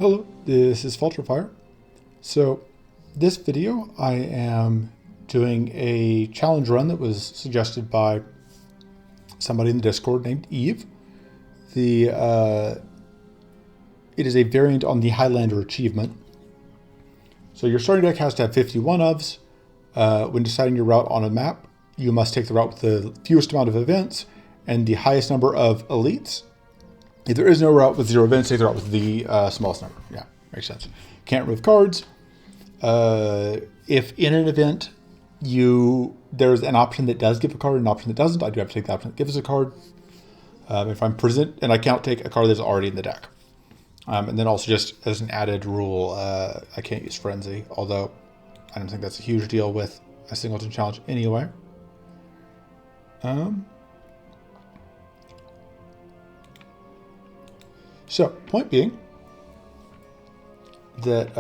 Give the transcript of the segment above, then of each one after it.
Hello, this is Fire. So this video I am doing a challenge run that was suggested by somebody in the Discord named Eve. It is a variant on the Highlander achievement. So your starting deck has to have 51 ofs. When deciding your route on a map, you must take the route with the fewest amount of events and the highest number of elites. If there is no route with 0 events, take the route with the smallest number. Yeah, makes sense. Can't remove cards. If in an event there's an option that does give a card and an option that doesn't, I do have to take the option that gives a card. If I'm present, and I can't take a card that's already in the deck. And then also just as an added rule, I can't use Frenzy, although I don't think that's a huge deal with a singleton challenge anyway. So, point being that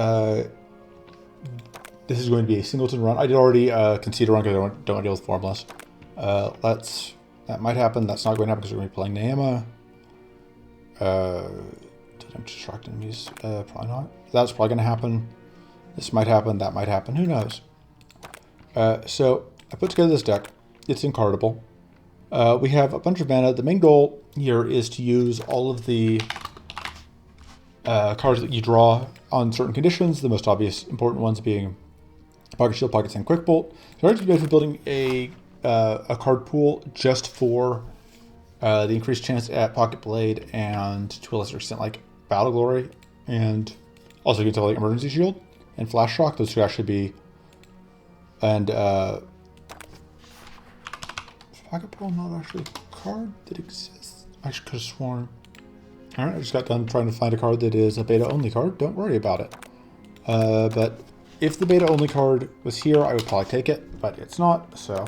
this is going to be a singleton run. I did already concede a run because I don't want to deal with formless. That might happen. That's not going to happen because we're going to be playing Nayema. Did I distract enemies? Probably not. That's probably going to happen. This might happen. That might happen. Who knows? So I put together this deck. It's incardable. We have a bunch of mana. The main goal here is to use all of the cards that you draw on certain conditions, the most obvious important ones being Pocket Shield, Pocket Sand, Quick Bolt. So I'm going to be building a card pool just for the increased chance at Pocket Blade and to a lesser extent like Battle Glory, and also you can tell like Emergency Shield and Flash Shock. Those two actually be, and Pocket Pool not actually a card that exists. I could have sworn. Alright, I just got done trying to find a card that is a beta-only card. Don't worry about it. But if the beta-only card was here, I would probably take it, but it's not, so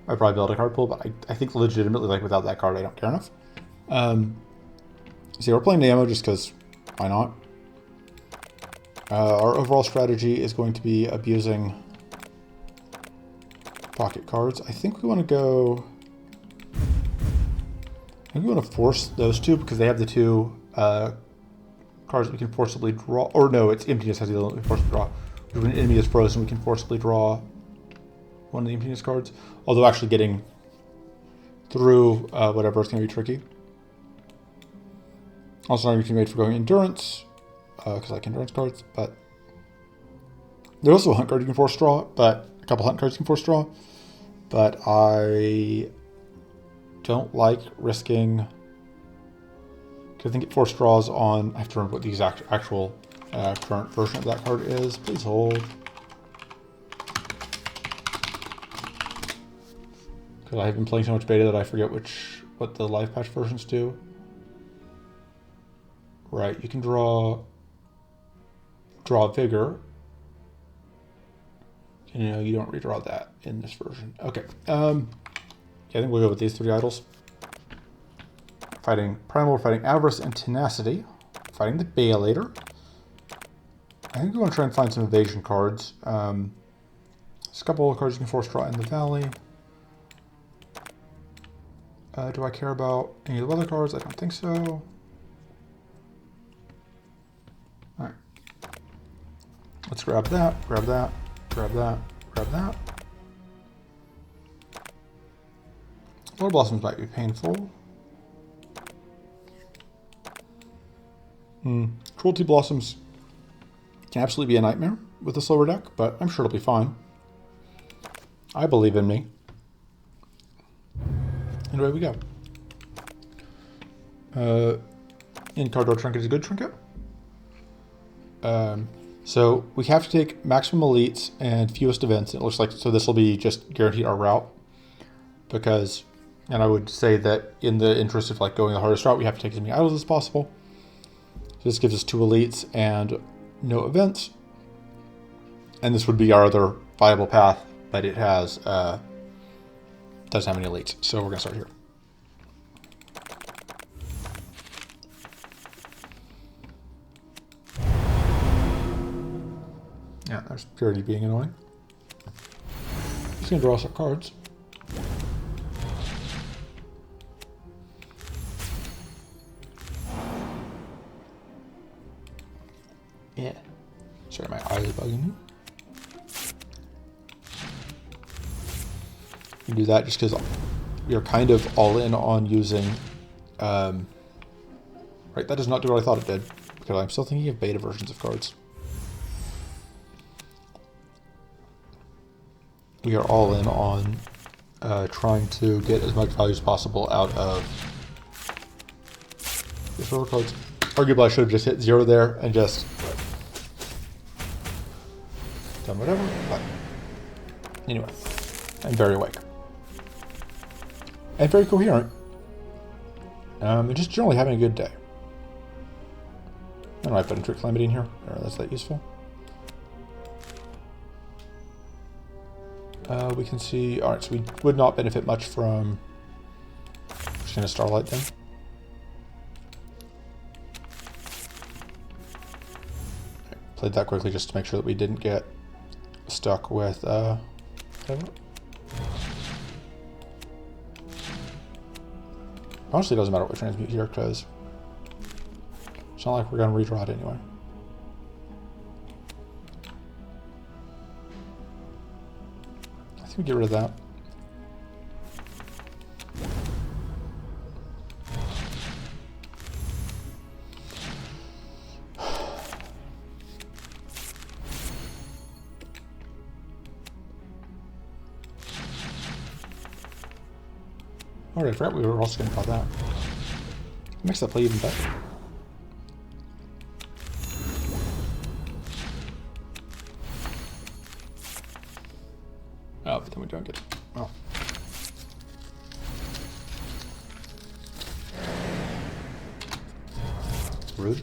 I'd probably build a card pool, but I think legitimately, like, without that card, I don't care enough. So we're playing Nayema just because, why not? Our overall strategy is going to be abusing pocket cards. I think we want to go... I think we want to force those two because they have the two cards that we can forcibly draw. Or no, it's Emptiness has the ability to forcibly draw. When an enemy is frozen, we can forcibly draw one of the Emptiness cards. Although actually getting through whatever is going to be tricky. Also, not everything made for going Endurance because I like Endurance cards. But there's also a Hunt card you can force draw, but a couple Hunt cards you can force draw. But I don't like risking, because I think it force draws on, I have to remember what the exact actual current version of that card is. Please hold. Because I have been playing so much beta that I forget what the live patch versions do. Right, you can draw Vigor. You know, you don't redraw that in this version. Okay. I think we'll go with these three idols. Fighting Primal, we're fighting Avarice and Tenacity. Fighting the Baelator. I think we want to try and find some evasion cards. There's a couple of cards you can force draw in the Valley. Do I care about any of the other cards? I don't think so. Alright. Let's grab that, grab that, grab that, grab that. Lord Blossoms might be painful. Cruelty Blossoms can absolutely be a nightmare with a slower deck, but I'm sure it'll be fine. I believe in me. And away we go. Incardor Trinket is a good trinket. So we have to take maximum elites and fewest events. It looks like, so this will be just guaranteed our route. Because, and I would say that in the interest of like going the hardest route, we have to take as many idols as possible. So this gives us 2 elites and no events. And this would be our other viable path, but it has doesn't have any elites. So we're gonna start here. Yeah, there's Purity being annoying. He's gonna draw us our cards. Yeah. Sorry, my eye is bugging me. We do that just because we are kind of all in on using... right, that does not do what I thought it did. Because I'm still thinking of beta versions of cards. We are all in on trying to get as much value as possible out of these roller cards. Arguably, I should have just hit 0 there and just done whatever, but anyway, I'm very awake. And very coherent. And just generally having a good day. I don't know if I put Trick Calamity in here. That's that useful. We can see... Alright, so we would not benefit much from... Just gonna Starlight then. Played that quickly just to make sure that we didn't get stuck with... whatever. Honestly, it doesn't matter what we transmute here, because it's not like we're going to redraw it anyway. I think we get rid of that. Alright, I forgot we were also going to call that. Makes that play even better. Oh, but then we don't get... Oh. Rude.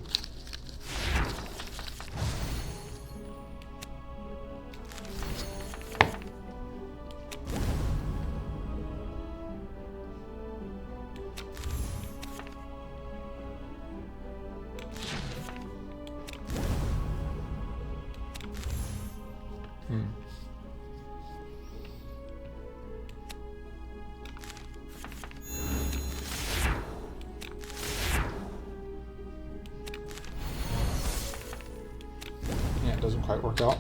Doesn't quite work out,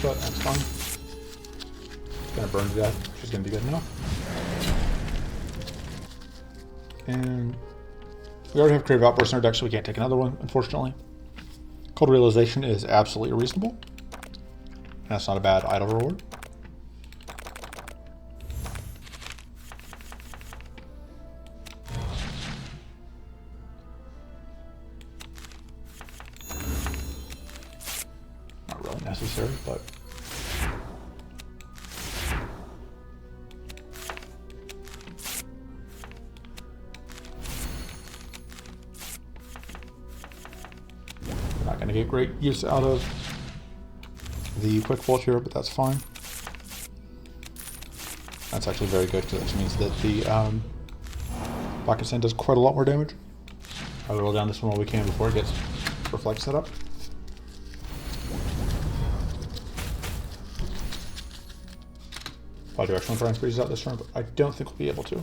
but that's fine. It's gonna burn to death, which is gonna be good enough. And we already have Creative Outburst in our deck, so we can't take another one, unfortunately. Cold Realization is absolutely reasonable. And that's not a bad idle reward. Necessary, but we're not going to get great use out of the quick bolt here, but that's fine. That's actually very good because it means that the Pocket Sand does quite a lot more damage. I'll roll down this one while we can before it gets reflect set up. Probably directional try and freeze out this turn, but I don't think we'll be able to.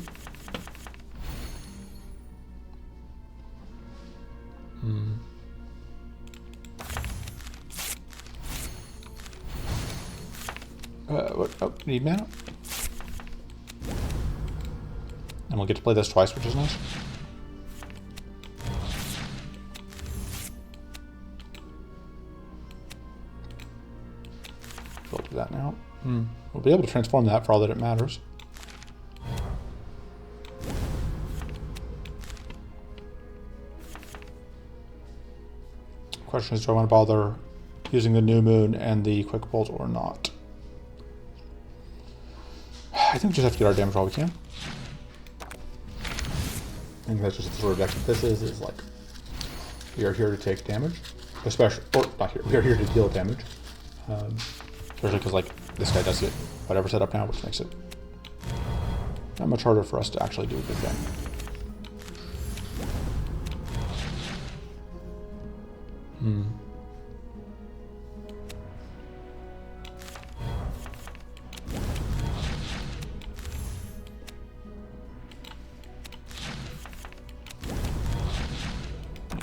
What? Oh, need mana? And we'll get to play this twice, which is nice. We'll do that now. We'll be able to transform that for all that it matters. Question is, do I want to bother using the New Moon and the Quick Bolt or not? I think we just have to get our damage while we can. I think that's just the sort of deck that this is like, we are here to take damage. Especially, or not here, we are here to deal damage. Especially because like, this guy does get whatever set up now, which makes it not much harder for us to actually do a good thing.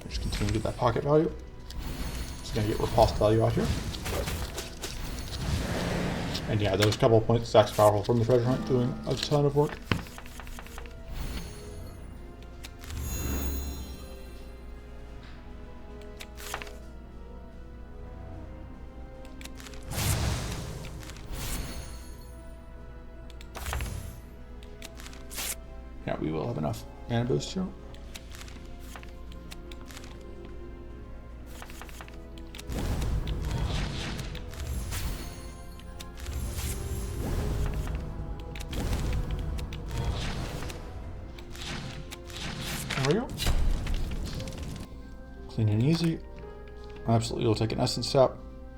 Just continue to get that pocket value. It's going to get riposte value out here. And yeah, those couple of points stacks powerful from the treasure hunt doing a ton of work. Yeah, we will have enough mana boost here. There we go. Clean and easy. Absolutely, we'll take an essence tap.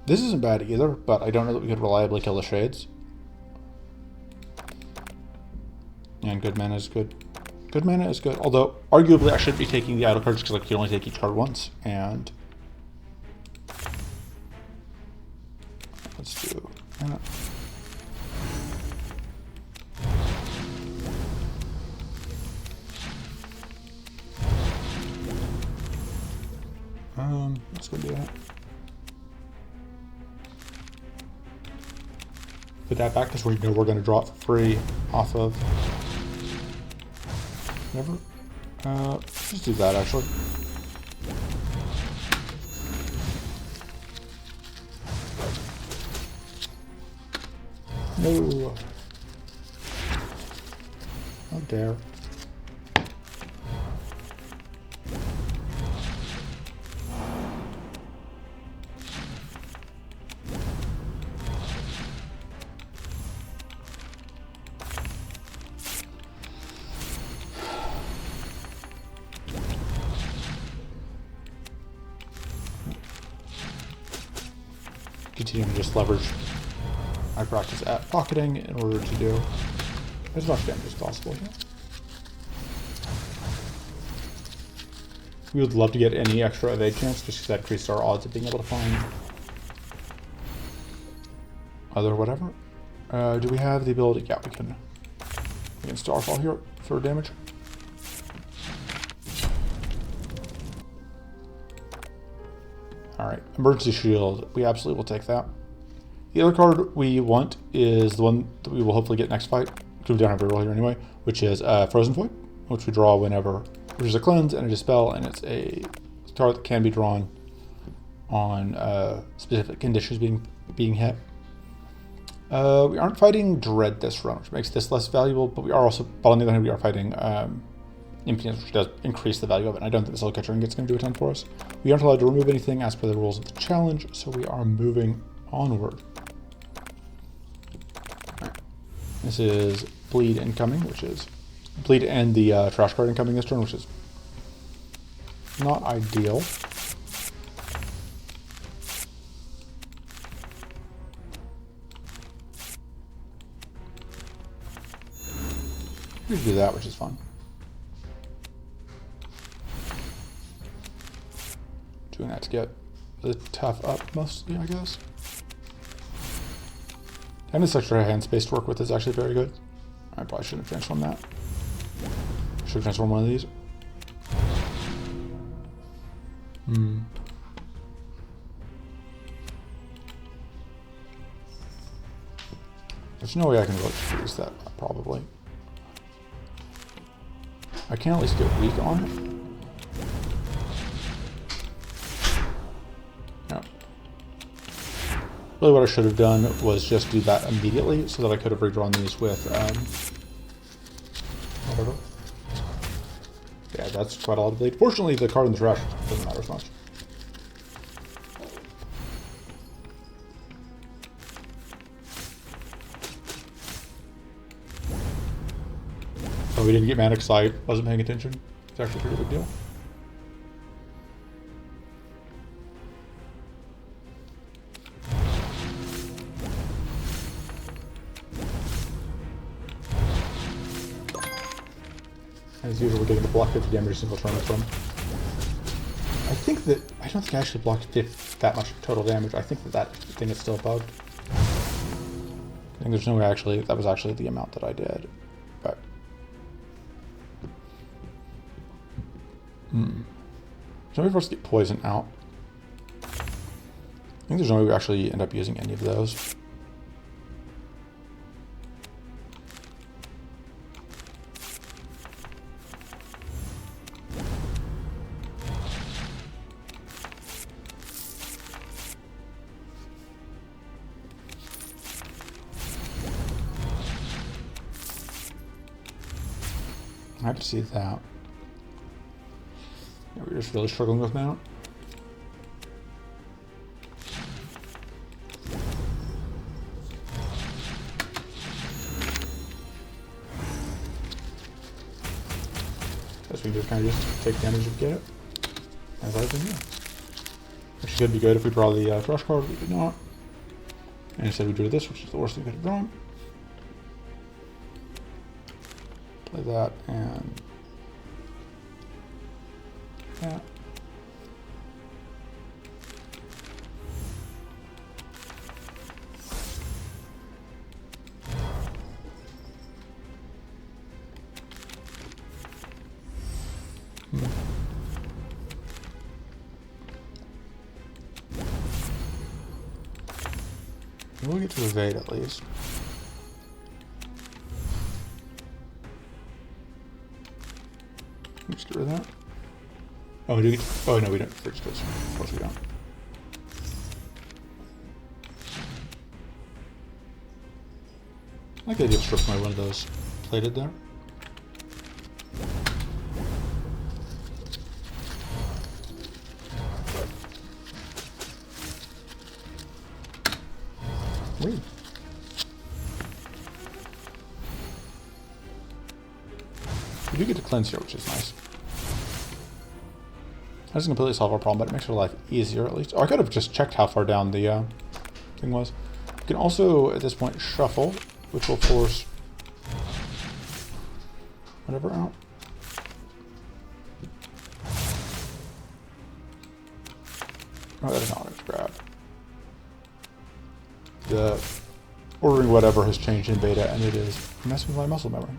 This isn't bad either, but I don't know that we could reliably kill the shades. And good mana is good. Good mana is good. Although, arguably, I should be taking the idle cards because like, you only take each card once. And let's do that. Let's go do that. Put that back because we know we're going to draw it for free off of whatever. Let's just do that actually. No. How dare. Continue to just leverage my practice at pocketing in order to do as much damage as possible here. We would love to get any extra evade chance just because that increases our odds of being able to find other whatever. Do we have the ability? Yeah, we can Starfall here for damage. Alright, Emergency Shield. We absolutely will take that. The other card we want is the one that we will hopefully get next fight, because we don't have a reroll here anyway, which is Frozen Void, which we draw whenever, which is a cleanse and a dispel, and it's a card that can be drawn on specific conditions being hit. We aren't fighting Dread this run, which makes this less valuable, but we are also, but on the other hand, we are fighting Impudence, which does increase the value of it, and I don't think the Soul Catcher Ingot is going to do a ton for us. We aren't allowed to remove anything as per the rules of the challenge, so we are moving onward. Right. This is Bleed incoming, which is Bleed and the Trash card incoming this turn, which is not ideal. We can do that, which is fun. Doing that to get the tough up mostly, I guess. Having this extra hand space to work with is actually very good. I probably shouldn't have transformed that. Should have transformed one of these. There's no way I can really freeze that, probably. I can at least get weak on it. Really what I should have done was just do that immediately so that I could have redrawn these with, whatever. Yeah, that's quite a lot of bleed. Fortunately, the card in the trash doesn't matter as much. Oh, we didn't get mana because I wasn't paying attention. It's actually a pretty big deal. As usual, we're getting the block 50 damage single turn from. I think that, I don't think I actually blocked that much total damage. I think that thing is still bugged. I think there's no way actually, that was actually the amount that I did. But. Somebody first get poison out. I think there's no way we actually end up using any of those. I have to see that. Yeah, we're just really struggling with mount. Guess we can just kind of just take damage and get it. As I think, yeah. Which could be good if we draw the rush card, we did not. And instead we drew this, which is the worst we could have drawn. Play that and that. We'll get to evade at least. Let's get rid of that. Oh, we do get to, oh no, we don't. First goes. Of course we don't. I like the idea of stripping away one of those plated there. Weird. We do get to cleanse here, which is nice. That doesn't completely solve our problem, but it makes our life easier at least. Oh, I could have just checked how far down the thing was. We can also, at this point, shuffle, which will force whatever out. Oh, that is not what I grab. The ordering whatever has changed in beta, and it is messing with my muscle memory.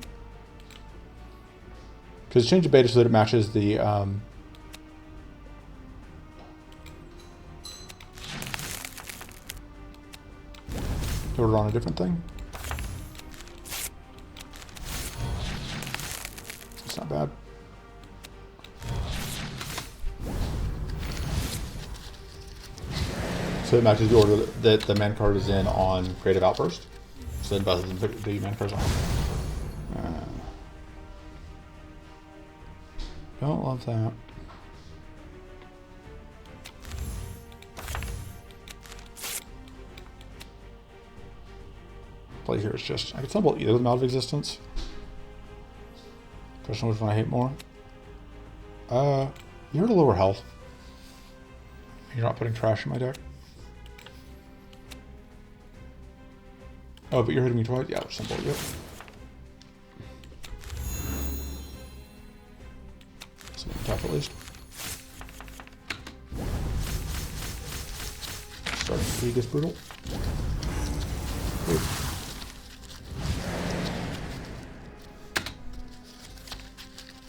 Because it's changed in beta so that it matches the order on a different thing. It's not bad. So it matches the order that the man card is in on Creative Outburst. So then both of them put the man cards on. Don't love that. Play here is just, I could stumble either of them out of existence. Question which one I hate more. You're at a lower health. You're not putting trash in my deck. Oh, but you're hitting me twice? Yeah, it's simple, yep. Something tough at least. Starting to be this brutal. Ooh.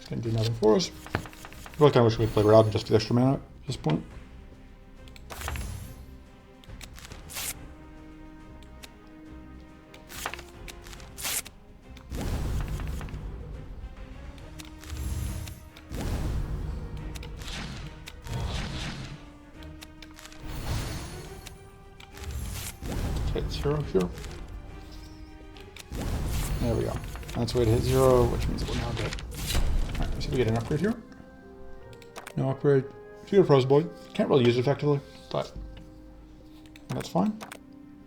It's gonna do nothing for us. I really kind of wish we could play Rob and just get extra mana at this point. Hit 0 here. There we go. That's the way to hit 0, which means it will now get. Alright, so we get an upgrade here. No upgrade. So you get a Pros Boy. Can't really use it effectively, but that's fine.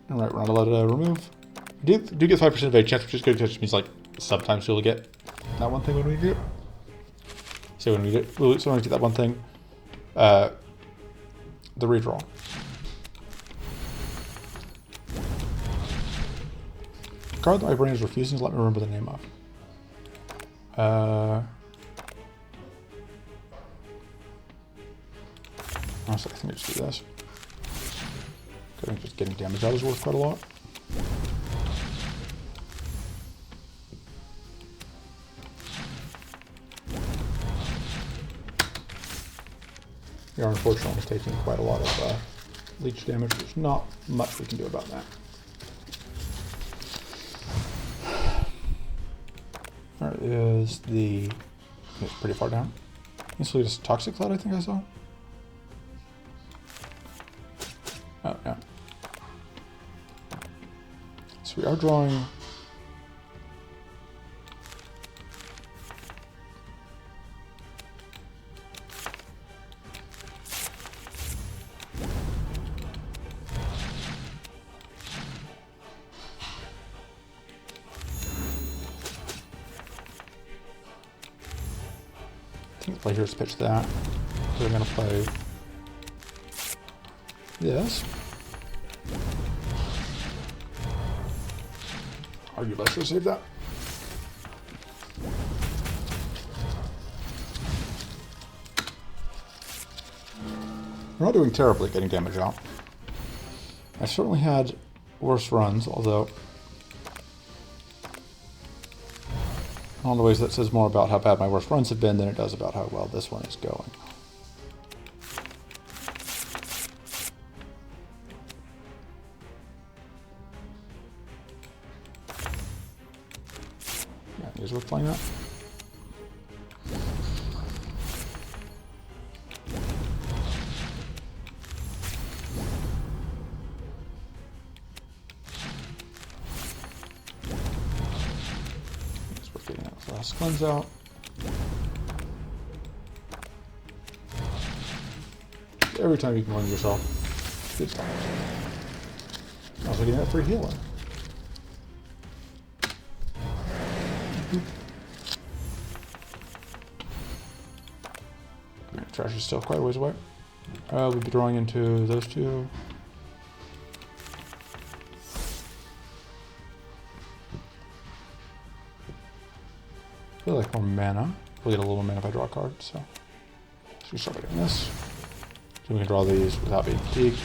Alright, we're not allowed to remove. We do get 5% evade chance, which is good, which means like sometimes we'll get that one thing when we do it. So when we get that one thing, the redraw. Card that my brain is refusing to let me remember the name of. Honestly, I think I just do this. I think just getting damage out is worth quite a lot. We are unfortunately taking quite a lot of leech damage. There's not much we can do about that. There is the... It's pretty far down. This is Toxic Cloud, I think I saw. Oh, yeah. So we are drawing... I think the play here is pitch that. So we're going to play this. Arguably I should have saved that. We're not doing terribly getting damage out. I've certainly had worse runs, although in all the ways that says more about how bad my worst runs have been than it does about how well this one is going. Yeah, is worth playing that. Last cleanse out. Every time you can cleanse yourself. Good times. Also getting that free healing. Trash is still quite a ways away. We'll be drawing into those two. I feel like more mana. We'll get a little more mana if I draw a card, so we start by doing this. So we can draw these without being fatigued.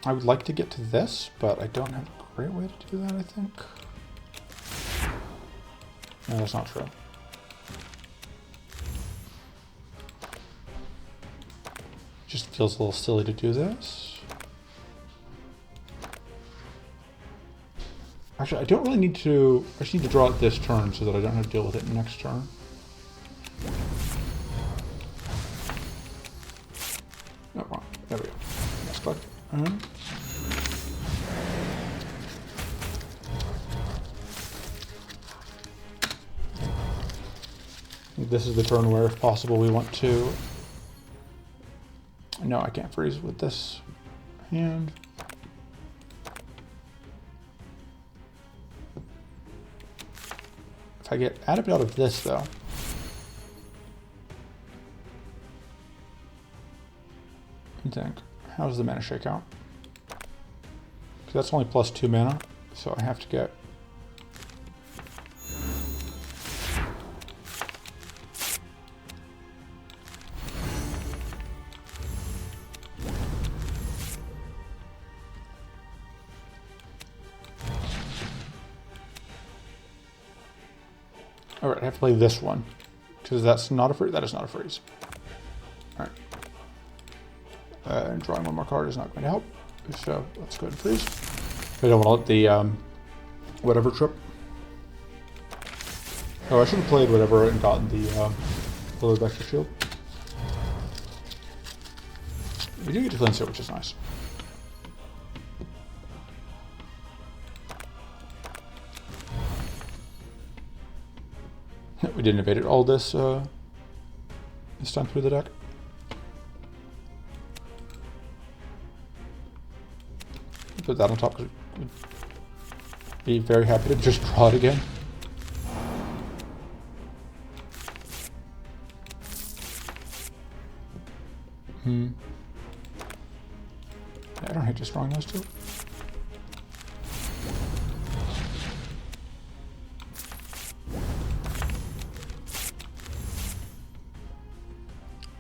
I would like to get to this, but I don't have a great way to do that, I think. No, that's not true. Just feels a little silly to do this. Actually, I don't really need to... I just need to draw it this turn so that I don't have to deal with it next turn. No, wrong. There we go. Next click. This is the turn where, if possible, we want to... No, I can't freeze with this hand. If I get added out of this, though... I think. How does the mana shake out? Because that's only plus 2 mana, so I have to get... Alright, I have to play this one. Because that's not a freeze. That is not a freeze. Alright. And drawing one more card is not going to help. So let's go ahead and freeze. I don't want to let the whatever trip. Oh, I should have played whatever and gotten the lower vector shield. We do get to cleanse here, which is nice. We didn't evade it all this time through the deck. Put that on top because we'd be very happy to just draw it again. I don't hate just drawing those two.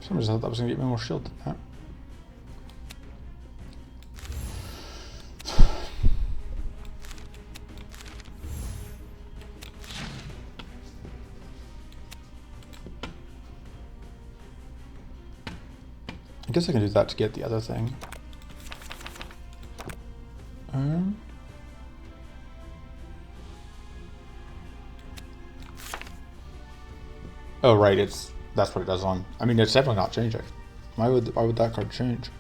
For some reason I thought that was going to get me more shield than that. guess I can do that to get the other thing. Oh right, that's what it does on. I mean, it's definitely not changing. Why would that card change?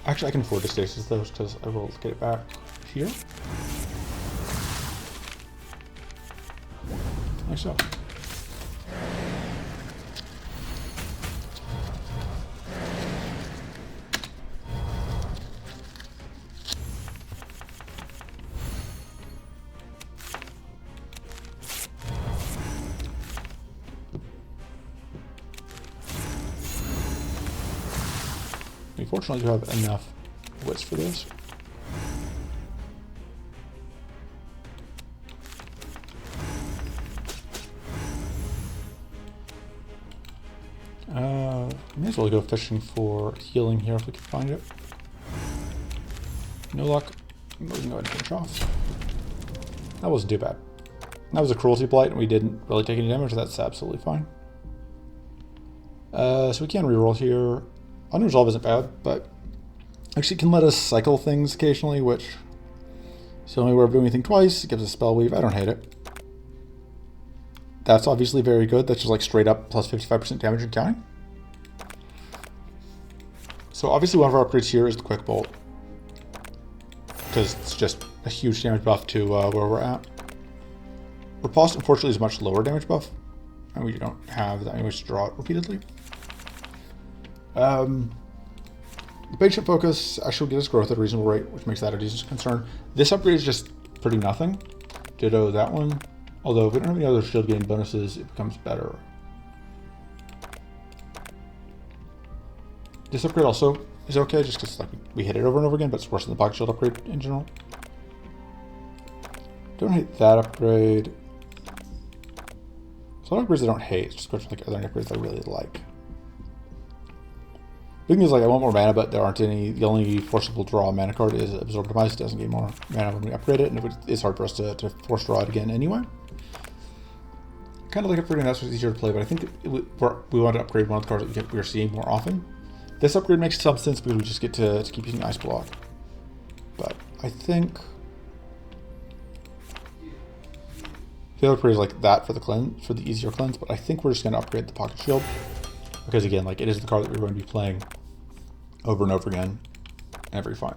Actually, I can afford to stasis those because I will get it back here. Like so. Fortunately, you have enough wits for this. May as well go fishing for healing here if we can find it. No luck. We can go ahead and finish off. That wasn't too bad. That was a cruelty blight, and we didn't really take any damage. That's absolutely fine. So we can reroll here. Unresolve isn't bad, but actually it can let us cycle things occasionally, which is the only way we're doing anything twice. It gives us spell weave. I don't hate it. That's obviously very good. That's just like straight up plus 55% damage and counting. So obviously one of our upgrades here is the quick bolt, because it's just a huge damage buff to where we're at. Riposte unfortunately is a much lower damage buff, and we don't have that many ways to draw it repeatedly. The patient focus actually gives us growth at a reasonable rate, which makes that a decent concern. This upgrade is just pretty nothing. Ditto that one. Although if we don't have any other shield gain bonuses, it becomes better. This upgrade also is okay, just because like we hit it over and over again, but it's worse than the pocket shield upgrade in general. Don't hate that upgrade. There's a lot of upgrades I don't hate. It's just a question like, are there any upgrades I really like? Big thing is like I want more mana, but there aren't any. The only forcible draw mana card is Absorb Demise. It doesn't gain more mana when we upgrade it, and it's hard for us to force draw it again anyway. Kind of like upgrading that's what's easier to play, but I think we want to upgrade one of the cards that we're seeing more often. This upgrade makes some sense because we just get to keep using Ice Block. But I think the other upgrade is like that for the cleanse, for the easier cleanse, but I think we're just going to upgrade the Pocket Shield. Because again, like it is the card that we're going to be playing over and over again, and it'll be fine.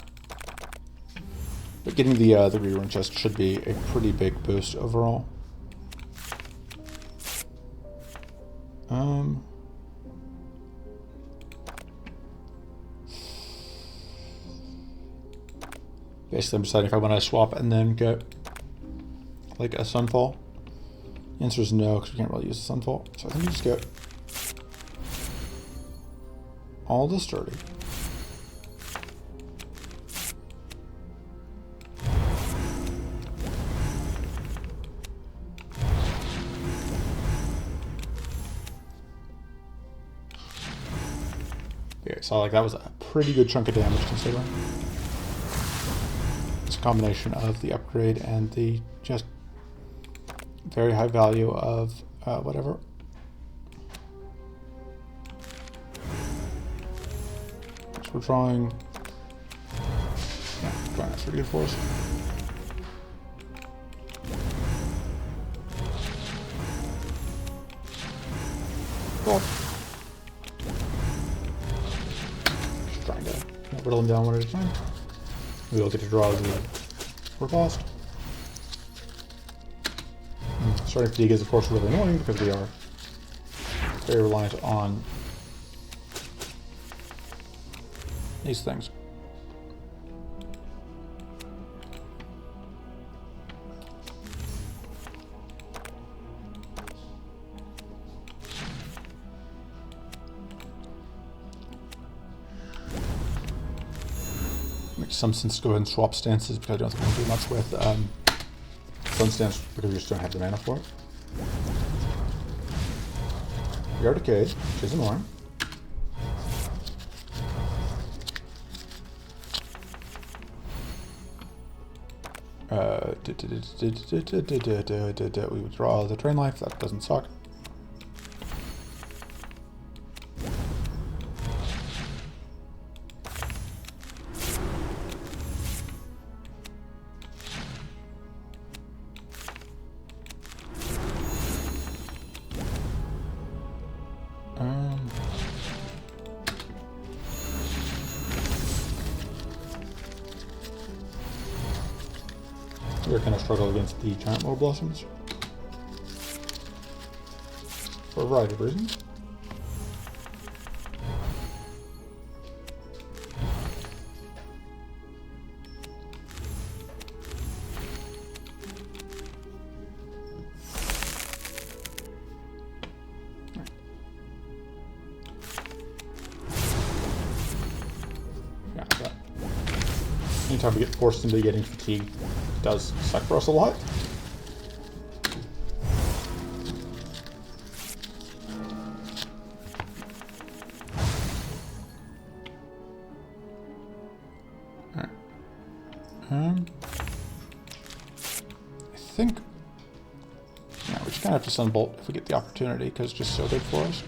But getting the rerun chest should be a pretty big boost overall. Basically, I'm deciding if I want to swap and then get like a Sunfall. The answer is no, because we can't really use the Sunfall. So I think we just get all the sturdy. Okay, so like that was a pretty good chunk of damage considering. It's a combination of the upgrade and the just very high value of whatever. So we're drawing. Yeah, drawing that's pretty good for us. Cool. Just trying to whittle them down one at a time. We will get to draw the Riposte. Starting fatigue is of course really annoying because we are very reliant on these things. Makes some sense to go ahead and swap stances because I don't think we'll do much with Sun Stance because we just don't have the mana for it. We are decayed, which is annoying. We withdraw the train life. That doesn't suck. We're going to struggle against the giant motor blossoms for a variety of reasons. Yeah, but anytime we get forced into getting fatigued, it does suck for us a lot. Alright. I think... Yeah, we just kind of have to sunbolt if we get the opportunity, because it's just so good for us.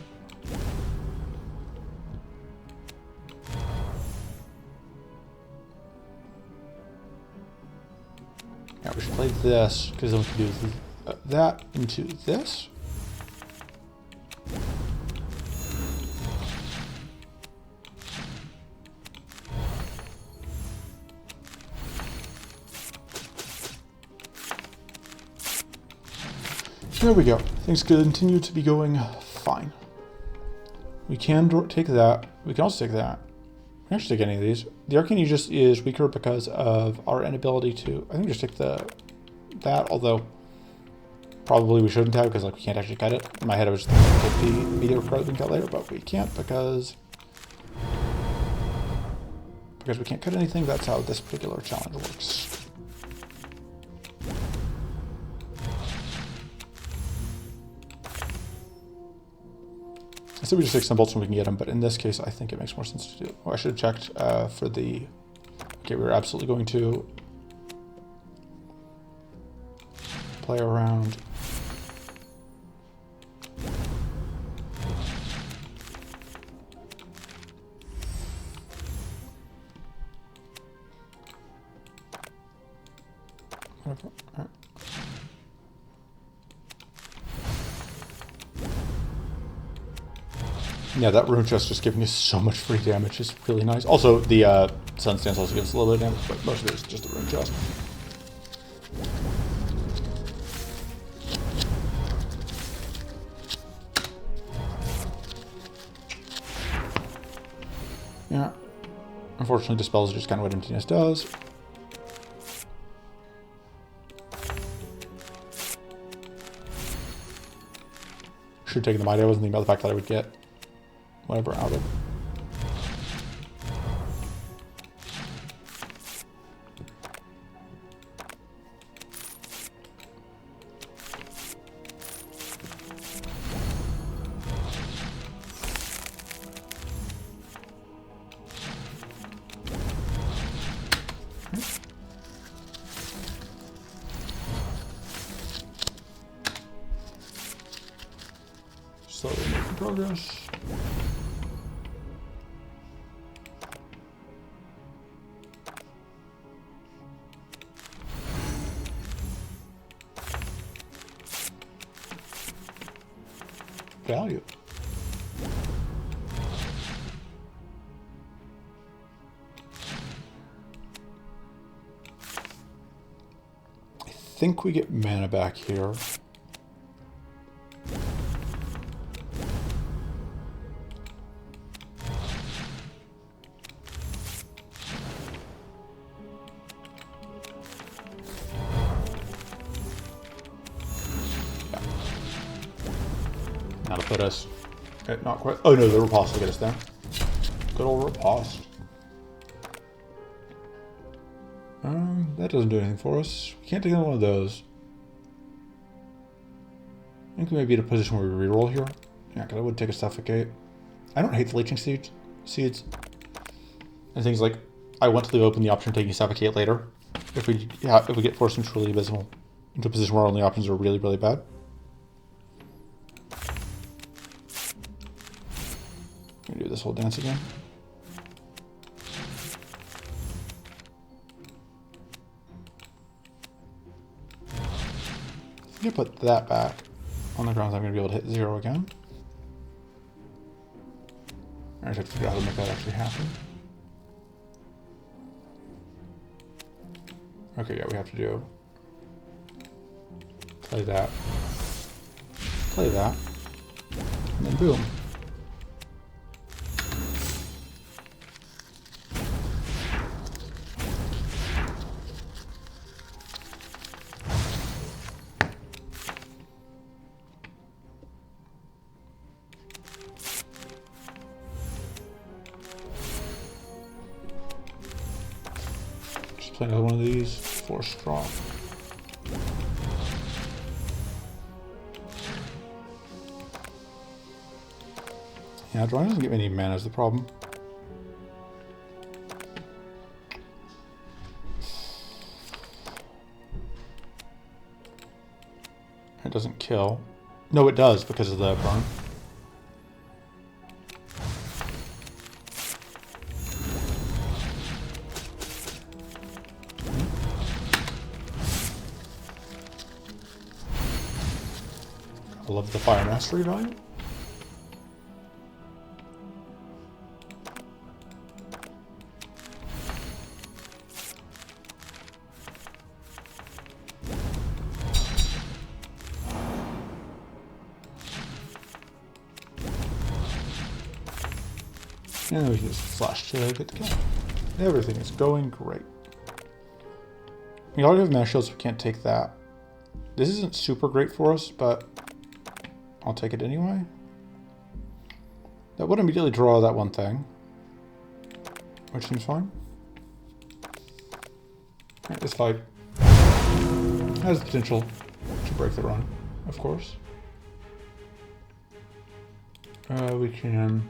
Yeah, we should play this, because then we can do that into this. There we go. Things continue to be going fine. We can take that. We can also take that. We can actually take any of these. The Arcane Aegis is weaker because of our inability to... I think just take that, although probably we shouldn't have because like we can't actually cut it. In my head I was thinking it could be meteor probably being cut later, but we can't because we can't cut anything. That's how this particular challenge works. I said we just take some bolts when we can get them, but in this case, I think it makes more sense to do. Oh, I should have checked for the... Okay, we're absolutely going to play around. Whatever. All right. Yeah, that rune chest just giving us so much free damage is really nice. Also, the sun stance also gives us a little bit of damage, but most of it is just the rune chest. Yeah. Unfortunately, dispels just kind of what emptiness does. Should have taken the might. I wasn't thinking about the fact that I would get whatever out of. Slowly making progress. Value. I think we get mana back here. That'll put us at not quite. Oh no, the riposte will get us there. Good old riposte. That doesn't do anything for us. We can't take another one of those. I think we may be in a position where we reroll here. Yeah, because I would take a suffocate. I don't hate the leeching seeds. And things like, I want to leave open the option of taking suffocate later. If we get forced into truly abysmal, into a position where our only options are really, really bad. I'm gonna do this whole dance again. I'm gonna put that back on the ground. I'm gonna be able to hit 0 again. I just have to figure out how to make that actually happen. Okay, yeah, we have to do play that, and then boom. Just play another one of these, 4 straw. Yeah, drawing doesn't give me any mana is the problem. It doesn't kill. No, it does because of the burn. I love the fire mastery value. And we can just flash to get the kill. Everything is going great. We already have mana shields, so we can't take that. This isn't super great for us, but I'll take it anyway. That would immediately draw that one thing, which seems fine. Right, this fight has the potential to break the run, of course. We can...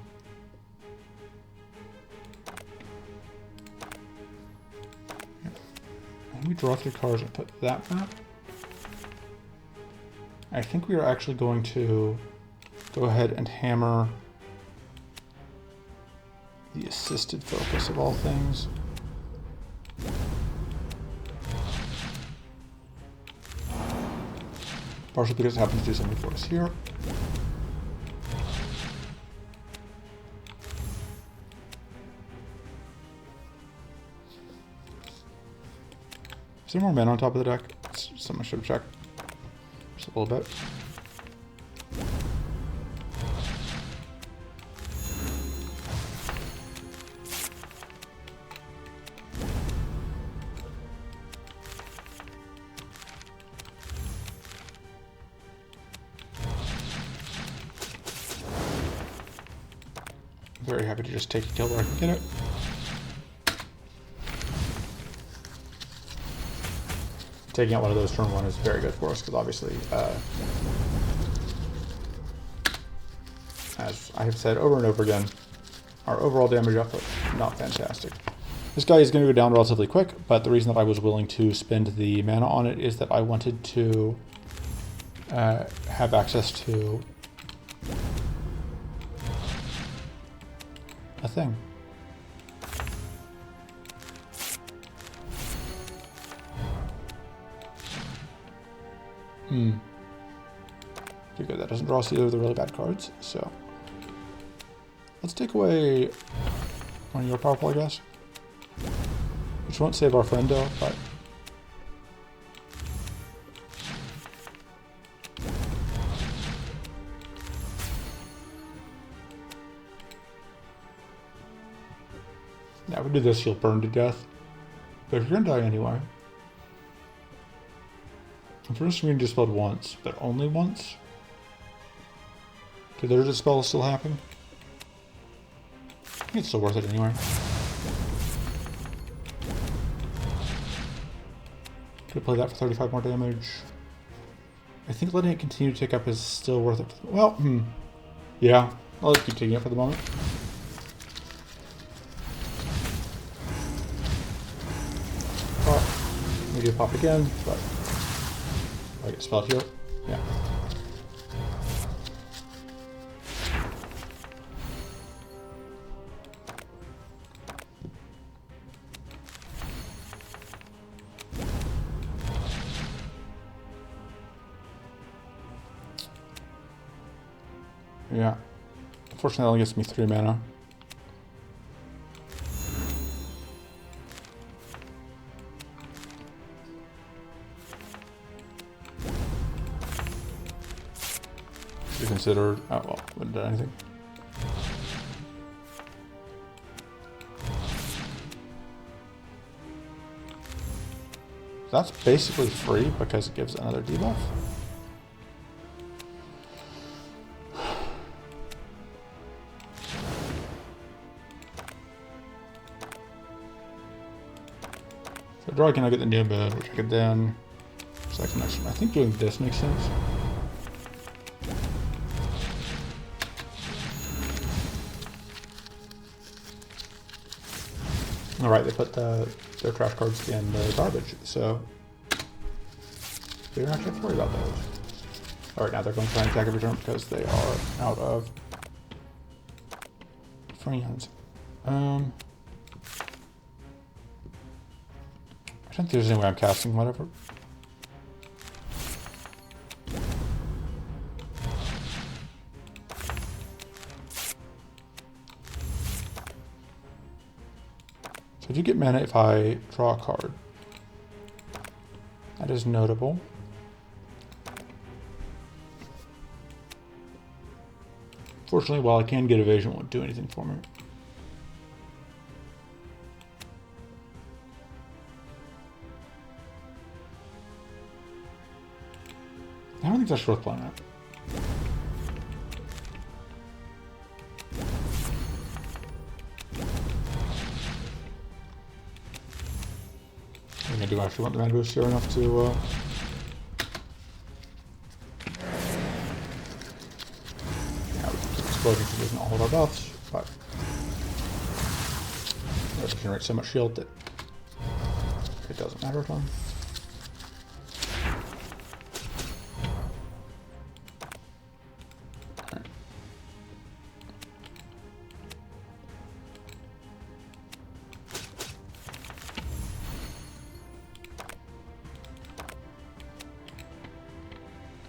we draw 3 cards and put that back. I think we are actually going to go ahead and hammer the assisted focus of all things. Partially because it happens to do something for us here. Is there more mana on top of the deck? It's something I should have checked. Just a little bit. I'm very happy to just take a kill where I can get it. Taking out one of those turn 1 is very good for us because obviously, as I have said over and over again, our overall damage output, not fantastic. This guy is going to go down relatively quick, but the reason that I was willing to spend the mana on it is that I wanted to have access to a thing. Pretty good. That doesn't draw us either of the really bad cards, so let's take away one of your powerful, I guess. Which won't save our friendo, but yeah, if we do this, you'll burn to death. But if you're gonna die anyway. For instance, we can dispel once, but only once. Did their dispel still happen? I think it's still worth it anyway. Could play that for 35 more damage. I think letting it continue to tick up is still worth it. Well, Yeah, I'll just keep taking it for the moment. Pop. We do pop again, but I get spelled here. Yeah. Yeah. Unfortunately, that only gets me 3 mana. Should have considered. Oh well, wouldn't do anything. That's basically free because it gives another debuff. So draw again, I get the new bid, which I could then select the next one. I think doing this makes sense. Alright, they put their trash cards in the garbage, so they don't actually have to worry about those. Alright, now they're going to try and attack every turn because they are out of friends. I don't think there's any way I'm casting whatever. So I do get mana if I draw a card. That is notable. Fortunately, while I can get evasion, it won't do anything for me. I don't think that's worth playing at. I do actually want the mana boost here enough to yeah, we can keep exploding because it doesn't hold our buffs, but it does generate so much shield that it doesn't matter at all.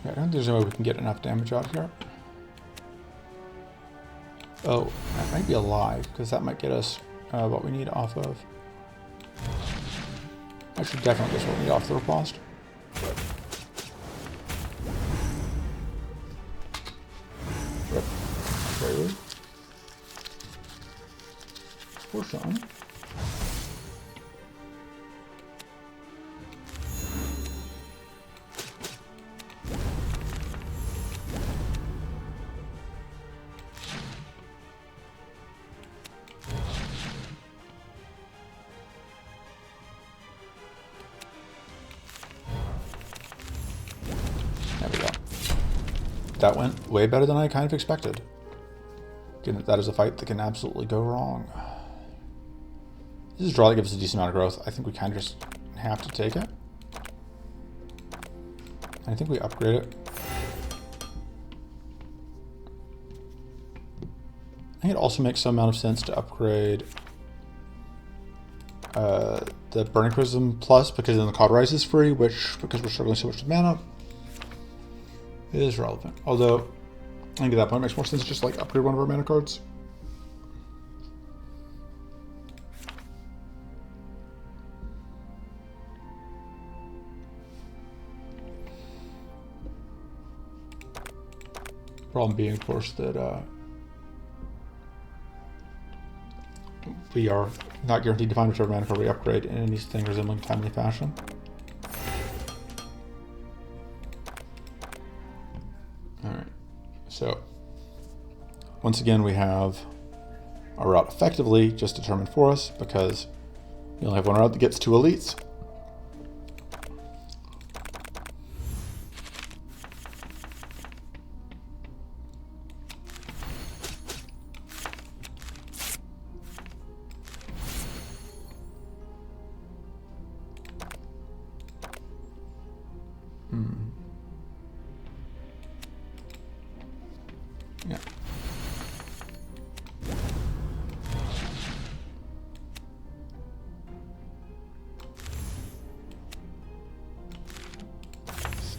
I don't think there's no way we can get enough damage out here. Oh, that might be a lie, because that might get us what we need off of. Actually, definitely gets what we need off the riposte. Rip. Very rude. Poor Sean. There we go. That went way better than I kind of expected. That is a fight that can absolutely go wrong. This is a draw that gives us a decent amount of growth. I think we kind of just have to take it. I think we upgrade it. I think it also makes some amount of sense to upgrade the Burning Prism Plus, because then the Cauterize is free, which, because we're struggling so much with mana, is relevant. Although, I think at that point it makes more sense to just like upgrade one of our mana cards. Problem being, of course, that we are not guaranteed to find whichever mana card we upgrade in anything resembling timely fashion. Alright, so once again we have our route effectively just determined for us, because we only have one route that gets 2 elites.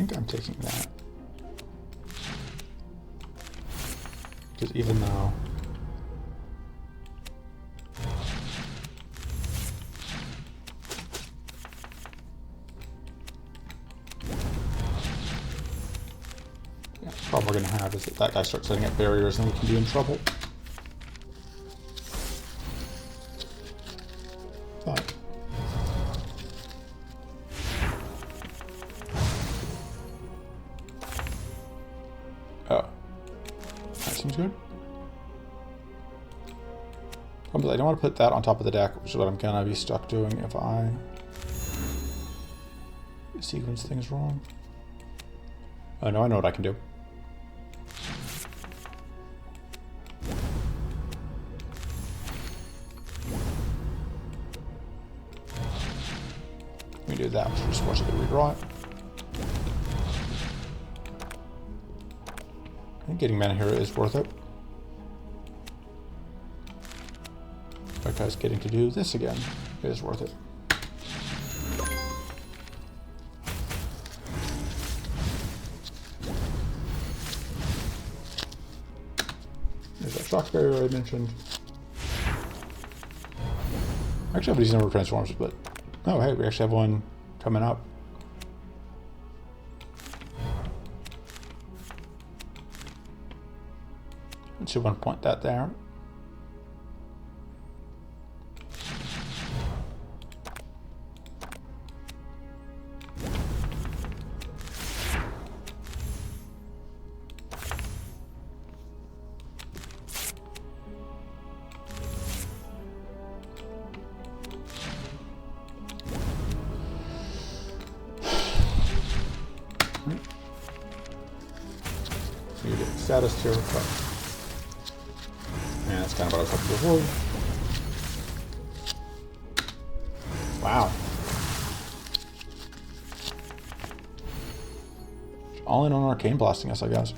think I'm taking that. Because even though... Yeah, the problem we're going to have is that that guy starts setting up barriers and we can be in trouble. But... oh. That seems good. I don't want to put that on top of the deck, which is what I'm going to be stuck doing if I sequence things wrong. Oh no, I know what I can do. We do that, which just forces it to redraw it. I think getting mana here is worth it. Because getting to do this again is worth it. There's that shock barrier I mentioned. Actually, I have these number of transforms, but oh hey, we actually have one coming up. Let's see if I can point that there. You get status here, but yeah, that's kind of what I was hoping to avoid. Wow. All in on arcane blasting us, I guess.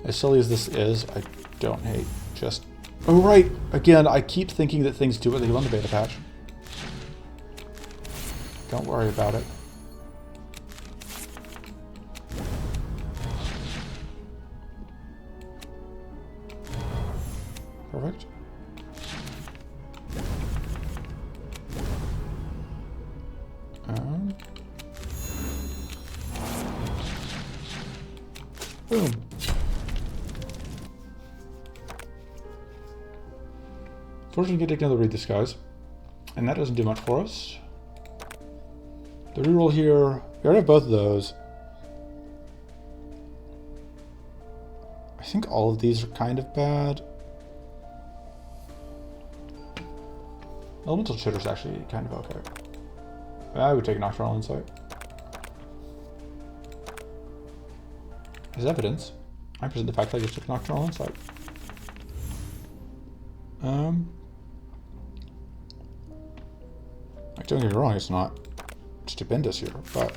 As silly as this is, I don't hate just... oh right! Again, I keep thinking that things do what they do on the beta patch. Don't worry about it. Perfect. Boom. Fortunately, we get to take another read this, guys. And that doesn't do much for us. The reroll here, we already have both of those. I think all of these are kind of bad. Elemental Chitter's actually kind of okay. I would take Nocturnal Insight. As evidence, I present the fact that I just took Nocturnal Insight. Like, don't get me wrong, it's not stupendous here, but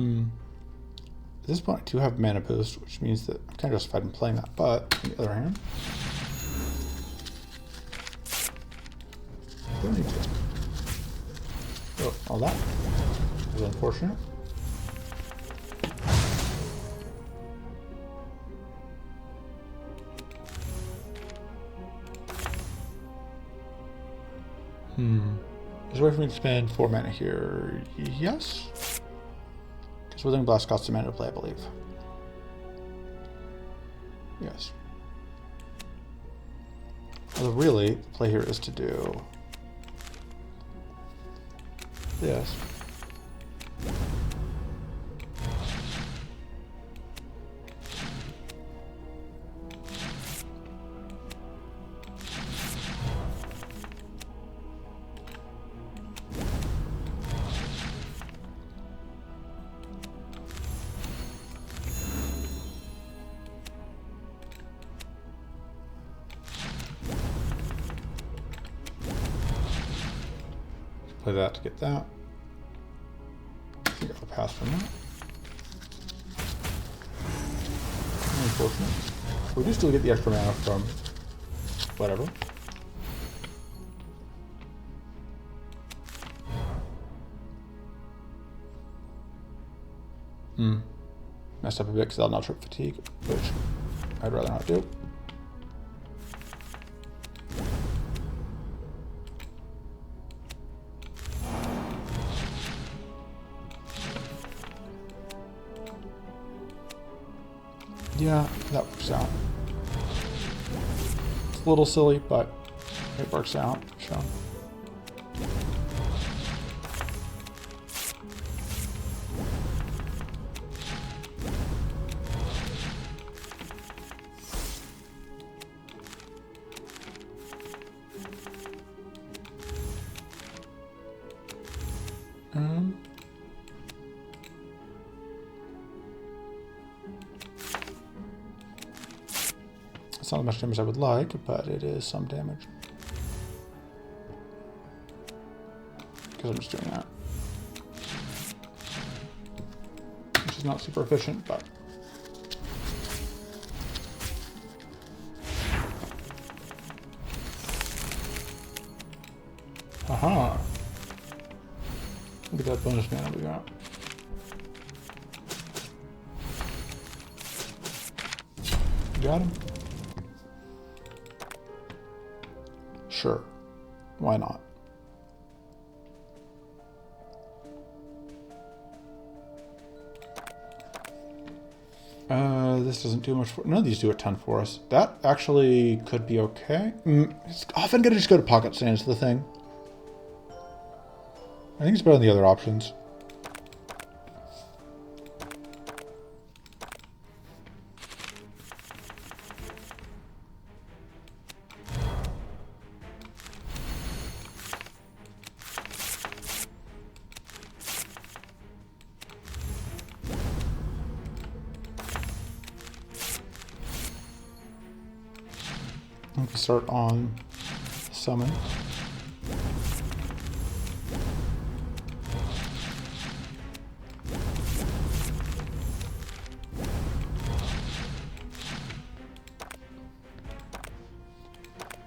at this point I do have mana boost, which means that I'm kind of justified in playing that, but on the other hand, I don't need to. Oh, all that is unfortunate. Is there a way for me to spend 4 mana here? Yes. Because Withering Blast costs a mana to play, I believe. Yes. Although really, the play here is to do this. play that to get that. I think I'll pass from that. Unfortunate. We do still get the extra mana from whatever. Messed up a bit because I'll not trip fatigue, which I'd rather not do. Yeah, that works out. It's a little silly, but it works out, so. It's not as much damage as I would like, but it is some damage. Because I'm just doing that. Which is not super efficient, but... Aha! Look at that bonus mana we got. Got him. Sure. Why not? This doesn't do much for... None of these do a ton for us. That actually could be okay. It's often going to just go to pocket sands, the thing. I think it's better than the other options. We can start on summon.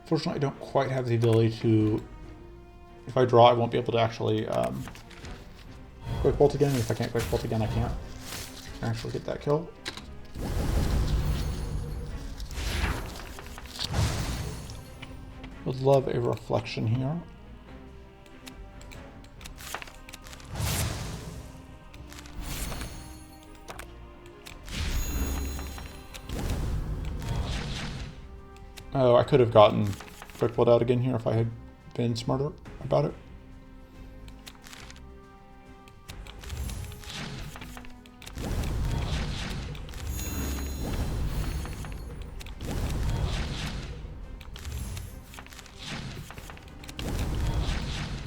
Fortunately, I don't quite have the ability to... If I draw, I won't be able to actually quick bolt again. If I can't quick bolt again, I can't actually get that kill. Would love a reflection here. Oh, I could have gotten quick bolt out again here if I had been smarter about it.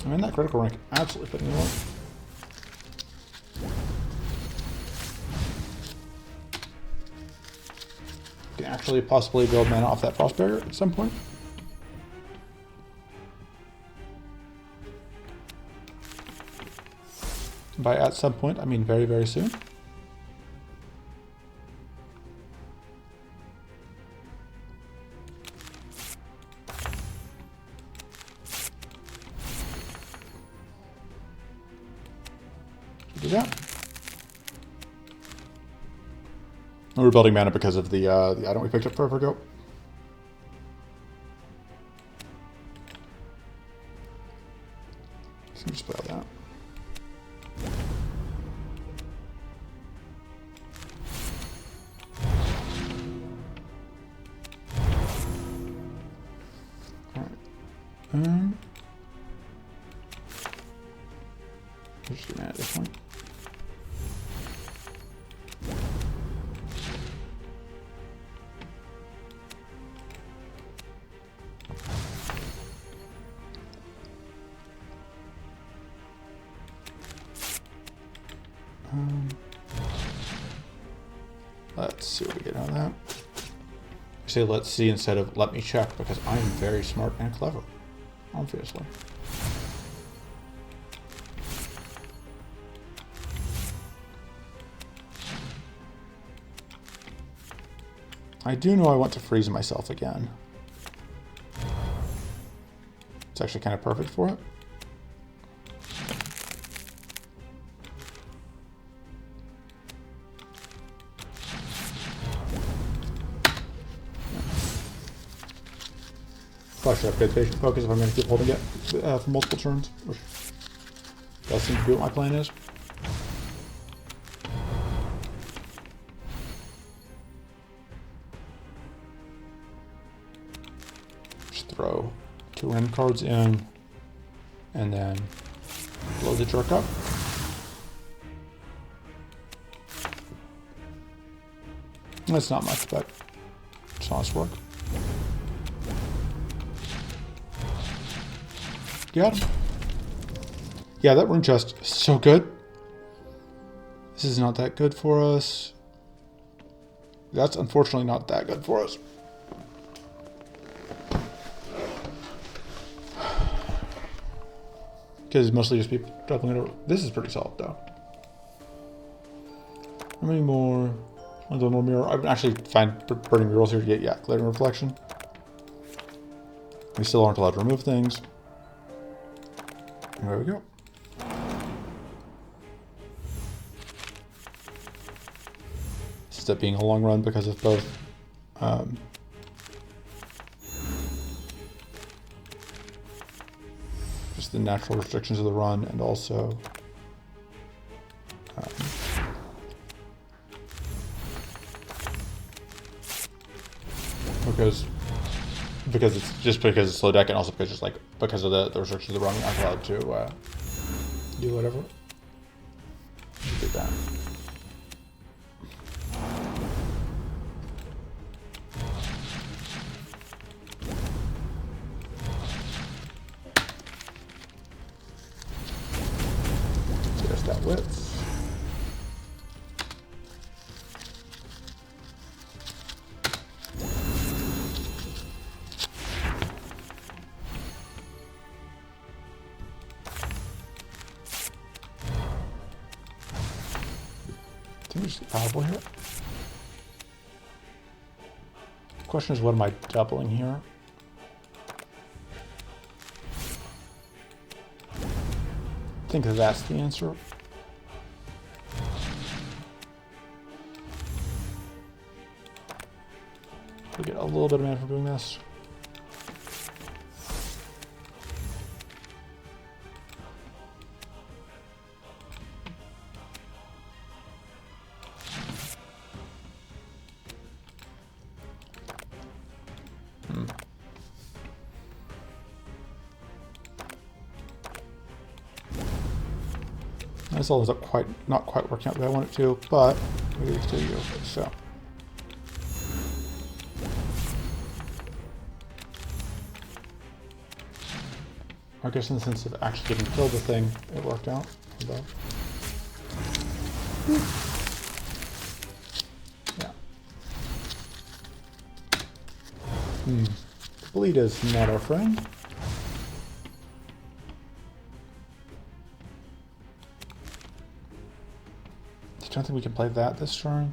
I mean, that critical rank absolutely put me off. Can actually possibly build mana off that frost barrier at some point. By at some point, I mean very, very soon. Do that. We're building mana because of the item we picked up forever ago. So just put out that. Alright. Just get mana at this point. Let's see what we get out of that. I say let's see instead of let me check because I'm very smart and clever, obviously. I do know I want to freeze myself again. It's actually kind of perfect for it. Probably should have good patient focus if I'm going to keep holding it for multiple turns, which does seem to be what my plan is. Just throw 2 end cards in, and then blow the jerk up. That's not much, but it's honest work. Got him. Yeah, that rune chest is so good. This is not that good for us. That's unfortunately not that good for us. Because mostly just people doubling it over. This is pretty solid though. How many more? One more mirror. I've actually find burning murals here to get, yeah, glitter reflection. We still aren't allowed to remove things. And there we go. This ends up being a long run because of both just the natural restrictions of the run and also because it's just because it's slow deck and also because just like because of the restrictions of the run, I'm allowed to do whatever. Do that. There's that width. Powerful here. The question is, what am I doubling here? I think that's the answer. We get a little bit of mana from doing this. This all ends up not quite working out the way I want it to, but we get to you. So I guess in the sense of actually getting killed the thing, it worked out. Yeah. Bleed is not our friend. I don't think we can play that this turn.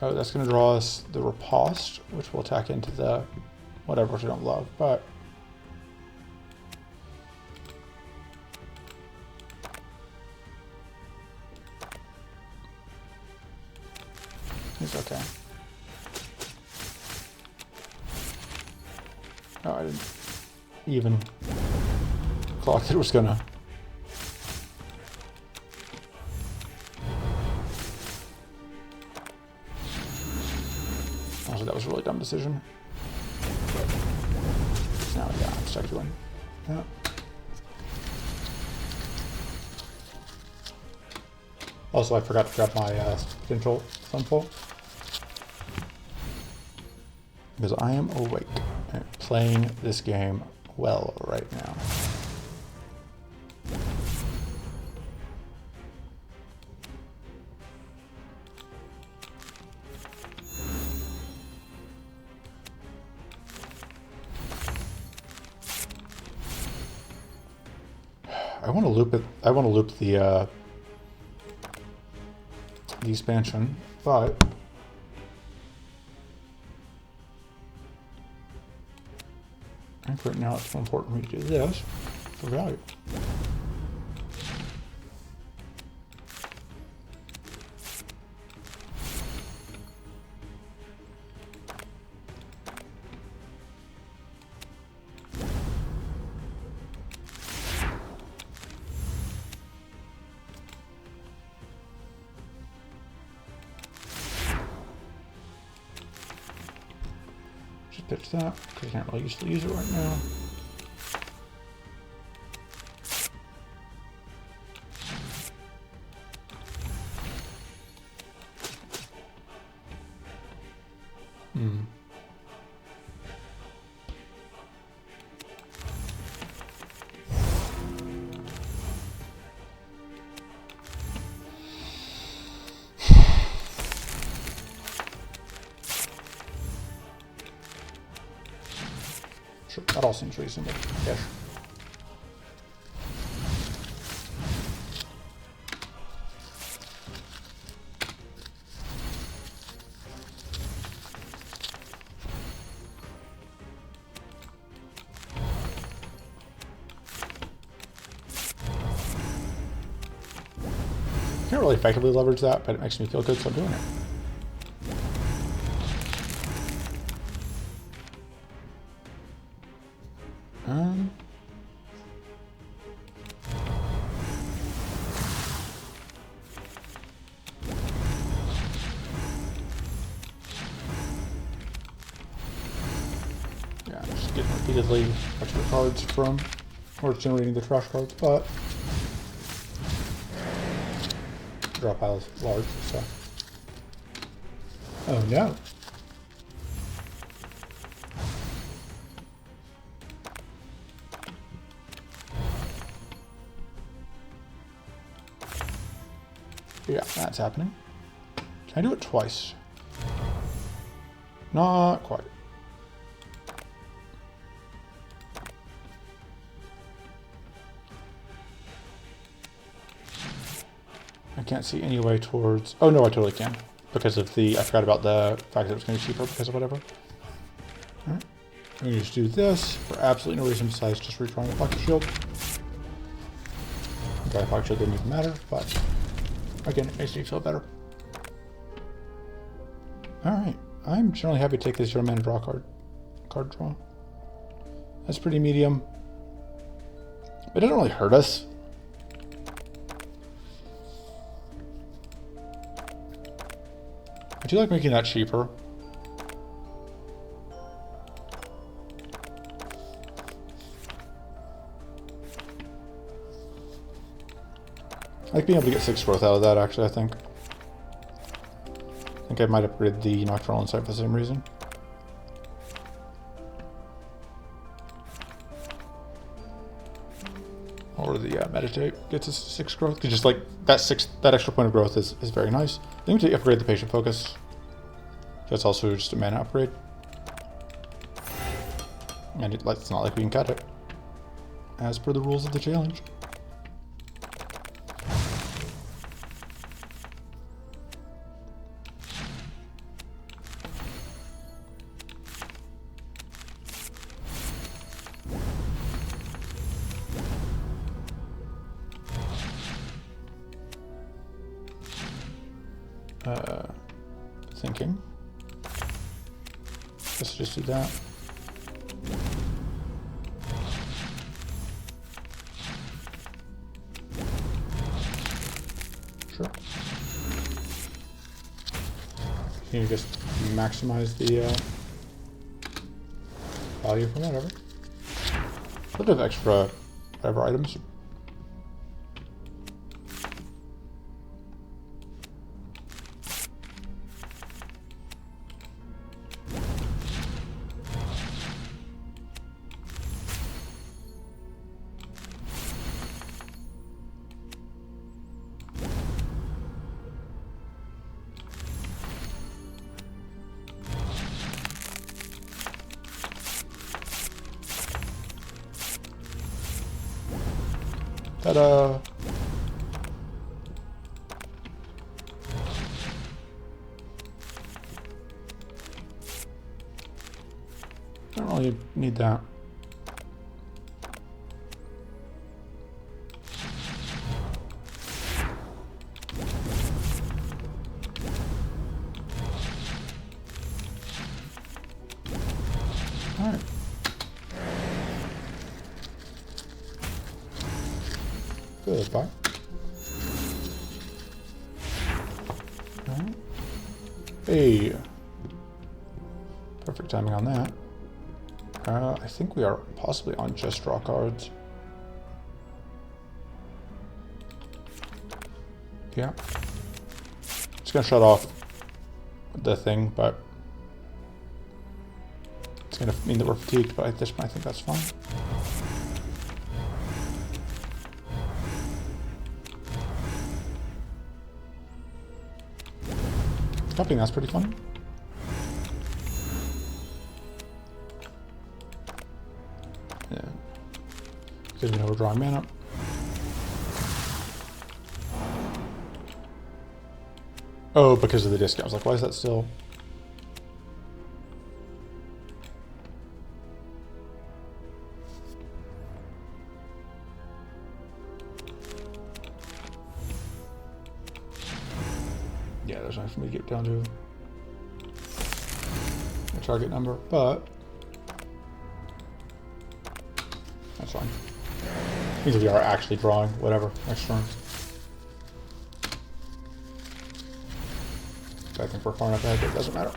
Oh, that's going to draw us the Riposte, which will attack into the whatever which we don't love, but it's okay. Oh, I didn't even clock that it was gonna. Also, that was a really dumb decision. Now, yeah, I'm stuck doing. Yeah. Also, I forgot to grab my potential sunfall because I am awake. Playing this game well right now. I want to loop it. I want to loop the expansion, but I think right now it's more important for me to do this for value. Pitch that, because I can't really use it right now. Sure, that all seems reasonable. Yes. Can't really effectively leverage that, but it makes me feel good, so I'm doing it. Yeah, I'm just getting repeatedly extra cards from, or generating the trash cards, but draw pile is large, so. Oh no. Yeah, that's happening. Can I do it twice? Not quite. I can't see any way towards... Oh no, I totally can. Because of the... I forgot about the fact that it was going to be cheaper because of whatever. Alright. I'm going to just do this for absolutely no reason besides just retrying the pocket shield. Okay, pocket shield didn't even matter, but... Again, it makes me feel better. Alright. I'm generally happy to take this 0 mana draw card draw. That's pretty medium. It doesn't really hurt us. I do like making that cheaper. I like being able to get 6 growth out of that, actually, I think. I might upgrade the Nocturnal Insight for the same reason. Or the Meditate gets us 6 growth, because just like that extra point of growth is very nice. I think we upgrade the Patient Focus. That's also just a mana upgrade. And it's not like we can cut it, as per the rules of the challenge. Thinking. Let's just do that. Sure. You can just maximize the value from whatever. A bit of extra whatever items. Ta-da! I don't really need that. Alright. Goodbye. Alright. Hey. Perfect timing on that. I think we are possibly on just draw cards. Yeah. It's gonna shut off the thing, but it's gonna mean that we're fatigued, but at this point I think that's fine. Copying that's pretty fun. Yeah. Because we know we're drawing mana. Oh, because of the discount. I was like, why is that still? Yeah, there's nothing for me to get down to a target number, but that's fine. Means we are actually drawing whatever next turn. I think we're far enough ahead that it doesn't matter.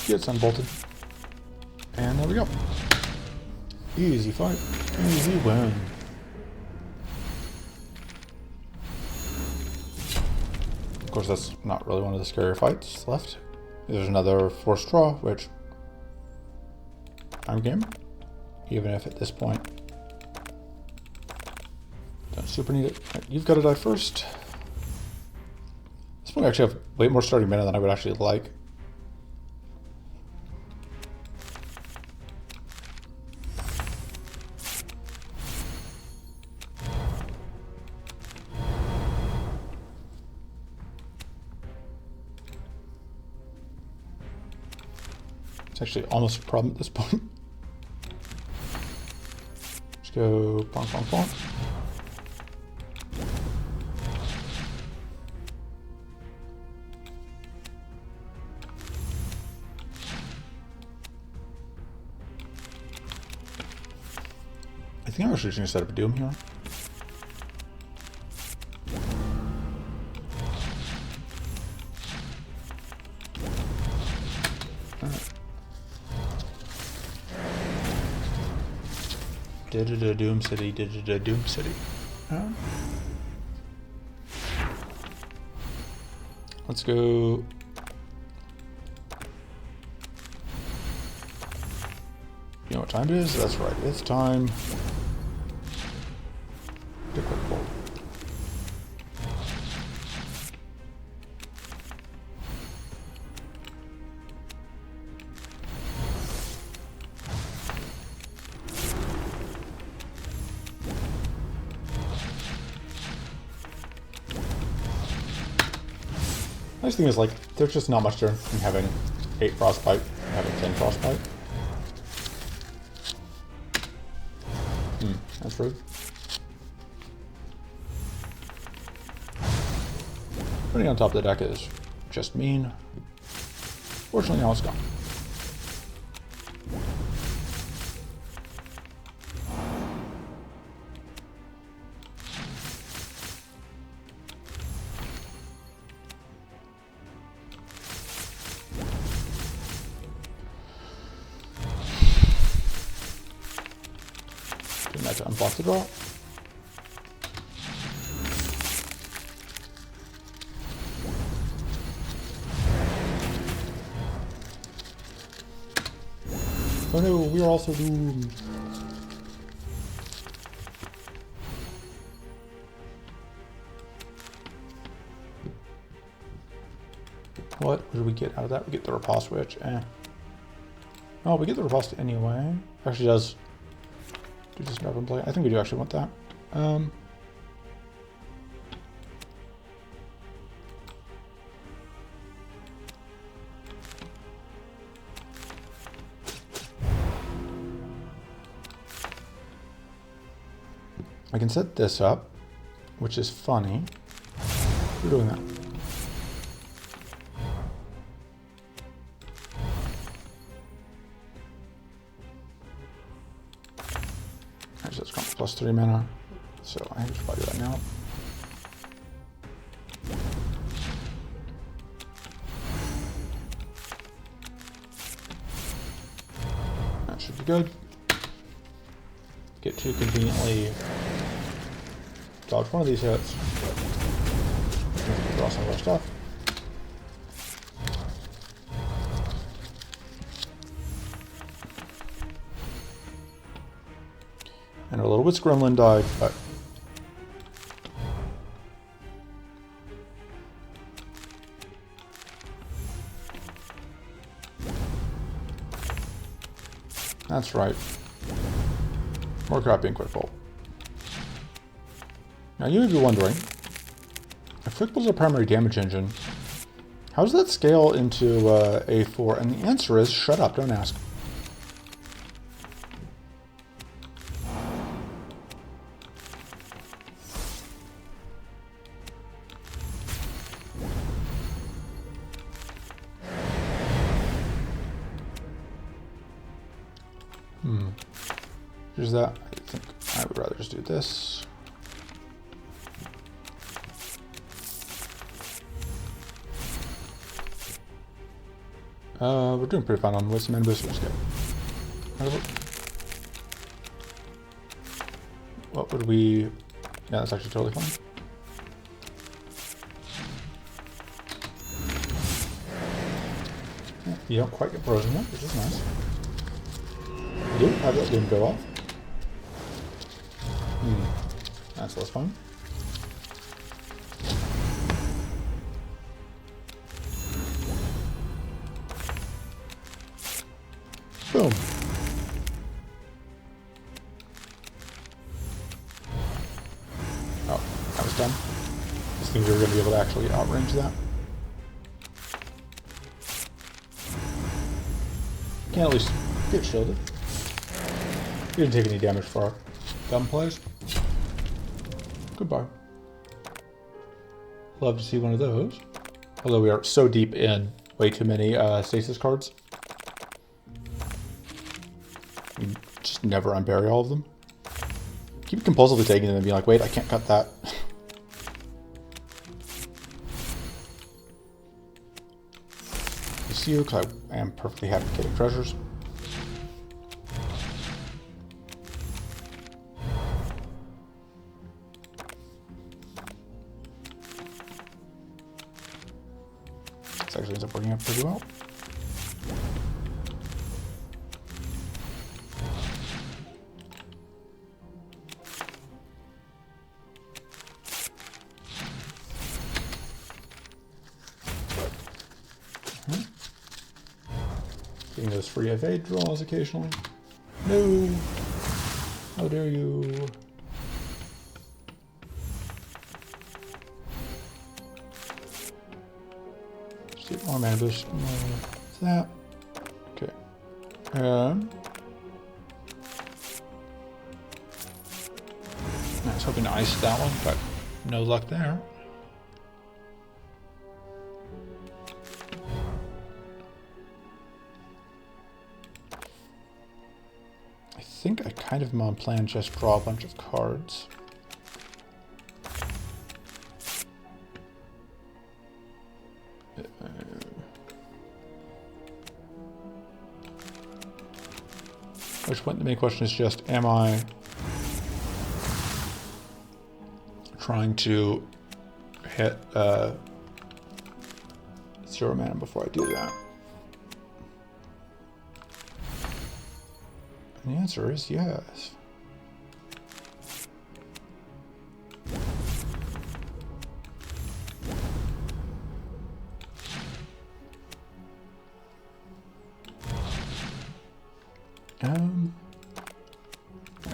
Gets unbolted. And there we go. Easy fight. Easy win. Of course, that's not really one of the scarier fights left. There's another forced draw, which I'm game. Even if at this point don't super need it. Right, you've got to die first. This one I actually have way more starting mana than I would actually like. It's actually almost a problem at this point. Just go bonk, bonk, bonk. I think I'm actually just going to set up a Doom here. Da-da-da Doom City, da-da-da Doom City. Let's go. You know what time it is? That's right, it's time to quick bolt. Nice thing is, like, there's just not much difference from having 8 frostbite and having 10 frostbite. That's rude. Putting on top of the deck is just mean. Fortunately, now it's gone. To unblock the draw. Oh no, we are also doomed. What did we get out of that? We get the riposte, which, oh, we get the riposte anyway. Actually does do this weapon play. I think we do actually want that. I can set this up, which is funny. We're doing that. Actually, let's come plus 3 mana. So I think we should probably do that now. That should be good. Get to conveniently dodge one of these hits. Draw some of our stuff. And our little Witch Gremlin died, but that's right. More crap being quick bolt. Now you may be wondering, if quick bolt is a primary damage engine, how does that scale into A4? And the answer is, shut up, don't ask. Here's that. I think I would rather just do this. We're doing pretty fine on wisdom and wisdom. What would we... Yeah, that's actually totally fine. Yeah, you don't quite get frozen yet, which is nice. You do have that loom go off. That's less fun. Boom. Oh, that was dumb. Just think we were going to be able to actually outrange that. Can't at least get shielded. We didn't take any damage for our dumb plays. Goodbye. Love to see one of those. Although we are so deep in way too many stasis cards. We just never unbury all of them. Keep compulsively taking them and being like, wait, I can't cut that. I see you, because I am perfectly happy getting treasures. This actually ends up working out pretty well. Getting those free evade draws occasionally. No! How dare you! Just get more mana boost. That. Okay. I was hoping to ice that one, but no luck there. I think I kind of am on plan just draw a bunch of cards. Which point the main question is just, am I trying to hit 0 mana before I do that? And the answer is yes. I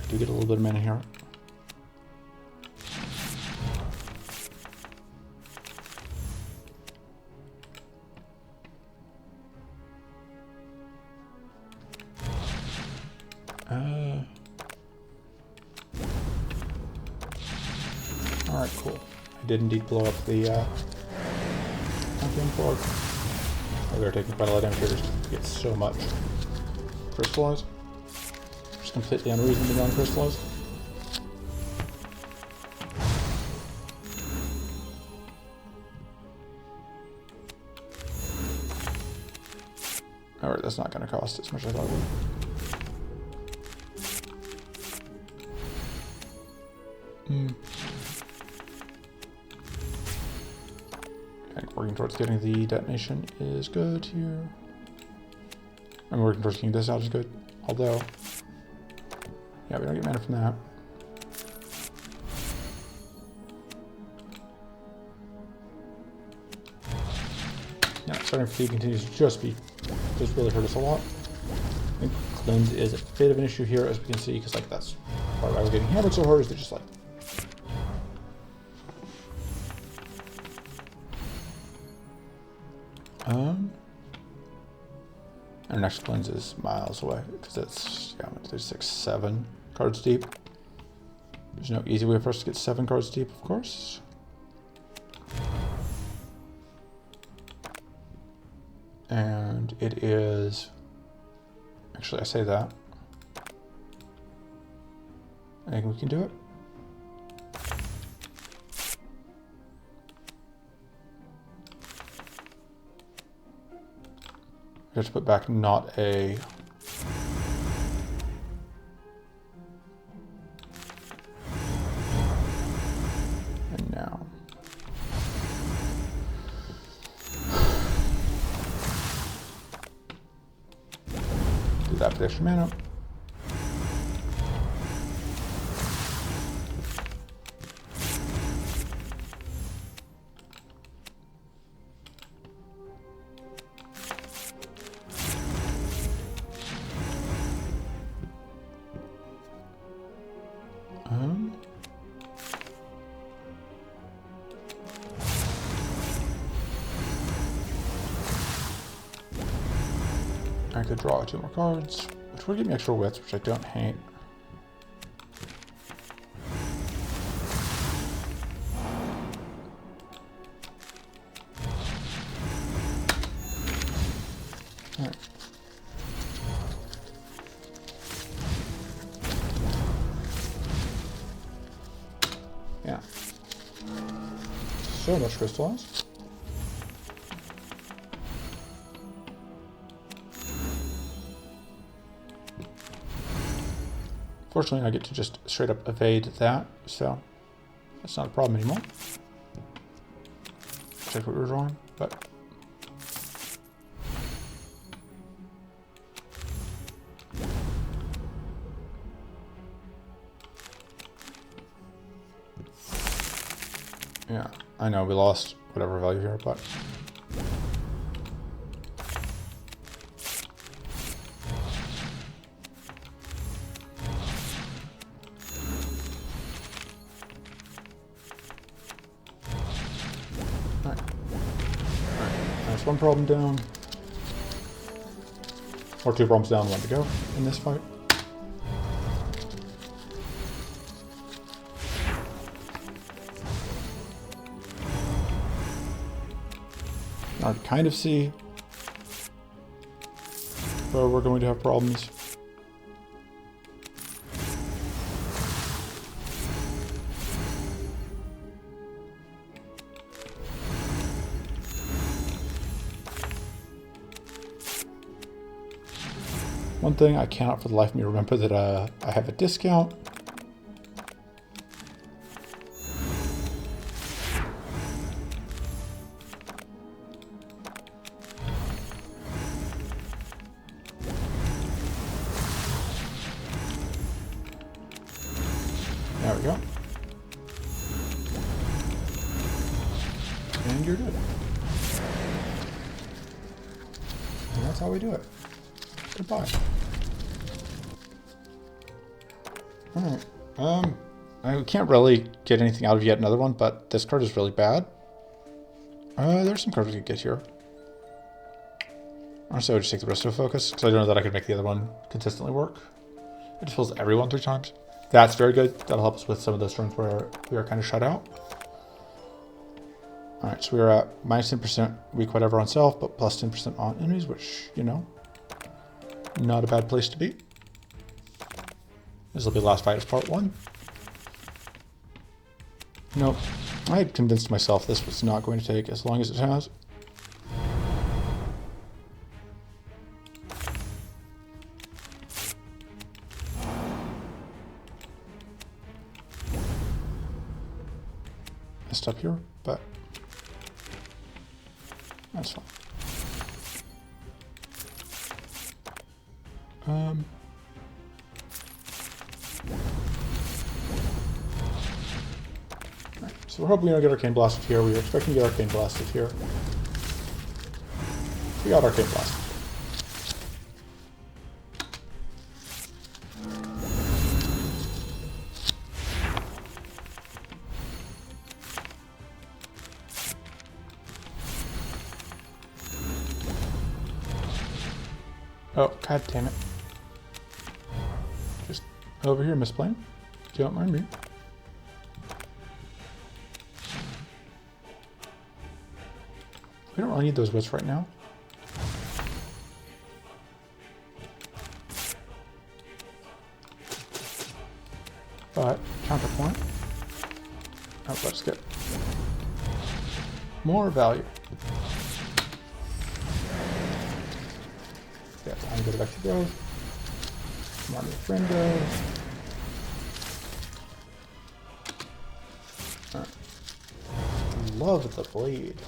do get a little bit of mana here. Alright, cool. I did indeed blow up the Pantheon Frog. Oh, they're taking quite a lot of damage here to get so much crystallized. Just completely unreasonably non-crystallized. Alright, that's not going to cost as much as I thought it would. Working towards getting the detonation is good here. I'm working towards getting this out is good. Although, yeah, we don't get mana from that. Yeah, starting fatigue continues to just really hurt us a lot. I think cleanse is a bit of an issue here, as we can see, because like that's part of why we're getting hammered so hard is they're just like. Our next cleanse is miles away because it's there's 6, 7 cards deep. There's no easy way for us to get 7 cards deep, of course. And it is actually I say that. I think we can do it. We have to put back not a and now do that with extra mana. I could draw 2 more cards, which would give me extra wits, which I don't hate. Alright. Yeah. So much crystallized. Fortunately, I get to just straight up evade that, so that's not a problem anymore. Check what we were drawing, but yeah, I know we lost whatever value here, but one problem down, or 2 problems down, 1 to go in this fight. I kind of see where we're going to have problems. One thing I cannot for the life of me remember that I have a discount. There we go. And you're good. And that's how we do it. Goodbye. Alright. I can't really get anything out of yet another one, but this card is really bad. There's some cards we could get here. Honestly, I would just take the rest of focus, because I don't know that I could make the other one consistently work. It just fills everyone 3 times. That's very good. That'll help us with some of those turns where we are kind of shut out. Alright, so we are at minus 10% weak whatever on self, but plus 10% on enemies, which, you know, not a bad place to be. This will be the last fight of part 1. Nope. I had convinced myself this was not going to take as long as it has. Messed up here, but that's fine. Right, so we're hoping we don't get Arcane Blasted here. We were expecting to get Arcane Blasted here. We got Arcane Blasted. Oh, god damn it. Just over here, misplaying. Don't mind me. We don't really need those wits right now. But, counterpoint. Oh, let's get more value. Yeah, time to go back to growth. Come on, your friend go. Alright. Love the blade.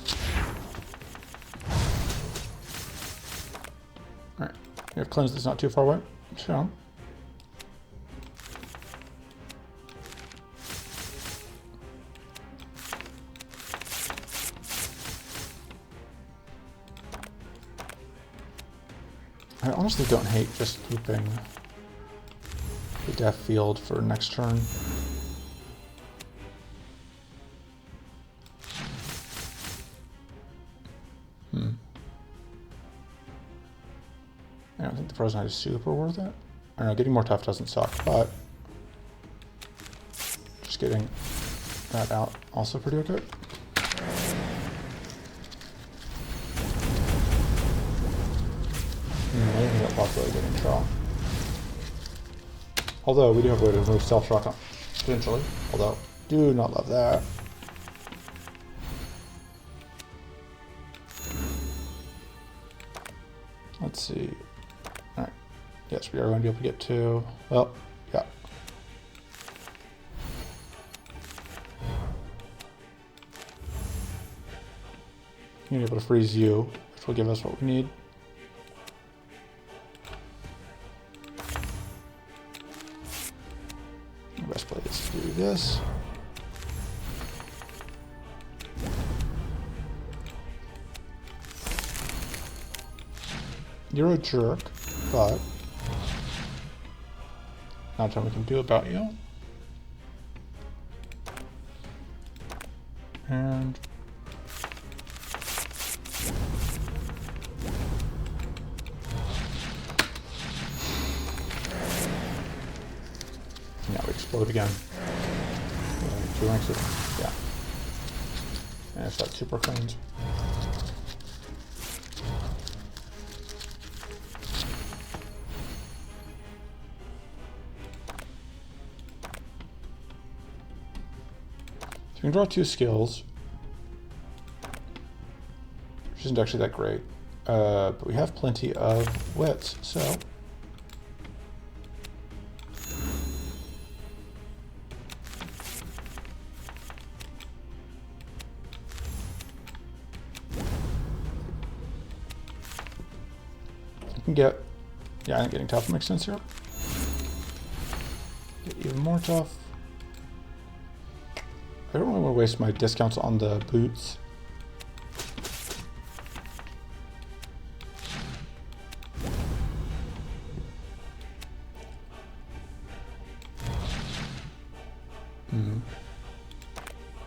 Alright. We have cleanse that's not too far away. So. I honestly don't hate just keeping the death field for next turn. I don't think the Frozen Knight is super worth it. I don't know, getting more tough doesn't suck, but just getting that out also pretty okay. I don't think that possibly getting shot. Although we do have a way to remove self-shock potentially. Although, do not love that. Let's see. Alright. Yes, we are going to be able to get to... Well, yeah. Being able to freeze you, which will give us what we need. The best play is to do this. You're a jerk, but not something we can do about you. And now we explode again. 2 ranks of, yeah. And it's that super cleans. So we can draw 2 skills, which isn't actually that great, but we have plenty of wits, so I can get, yeah, I think getting tough makes sense here. Get even more tough. I don't really want to waste my discounts on the boots.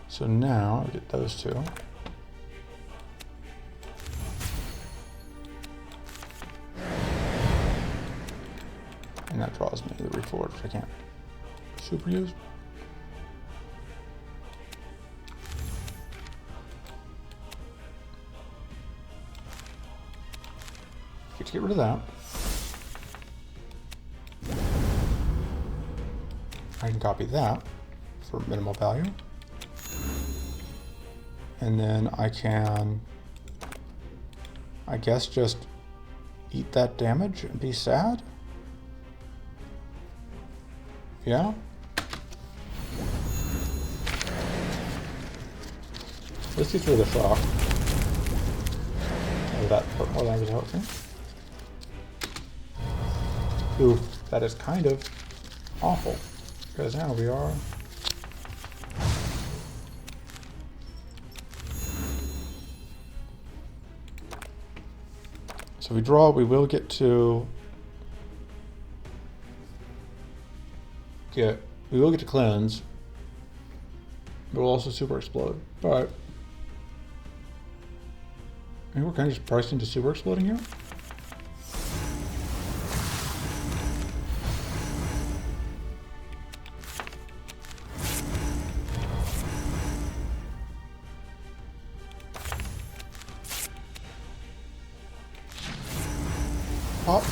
So now I get those two. And that draws me the reforge, which I can't super use. Get to get rid of that. I can copy that for minimal value. And then I can, I guess, just eat that damage and be sad. Yeah. Let's get through the shock. Oh, that put more than I was hoping. Ooh, that is kind of awful. Because now we are. So we draw, we will get to cleanse, but we'll also super explode. But maybe we're kind of just priced into super exploding here. Pop.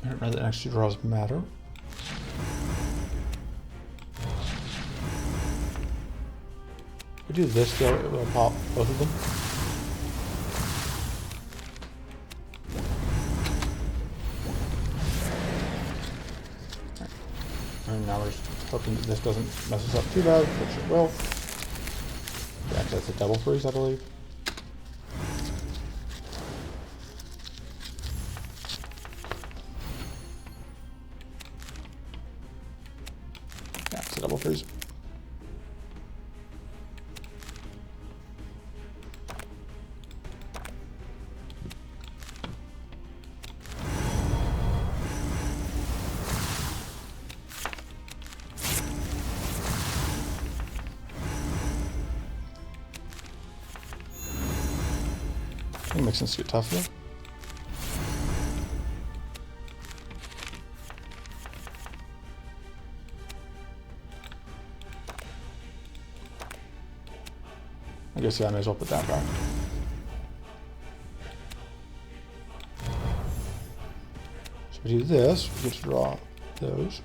I don't know that next two draws matter. If we do this though, it will pop both of them. Right. And now we're just hoping that this doesn't mess us up too bad, which it will. Yeah, that's a double freeze, I believe. Double freeze. It makes sense to get tough though. I guess, yeah, I may as well put that back. So we do this, we get to draw those.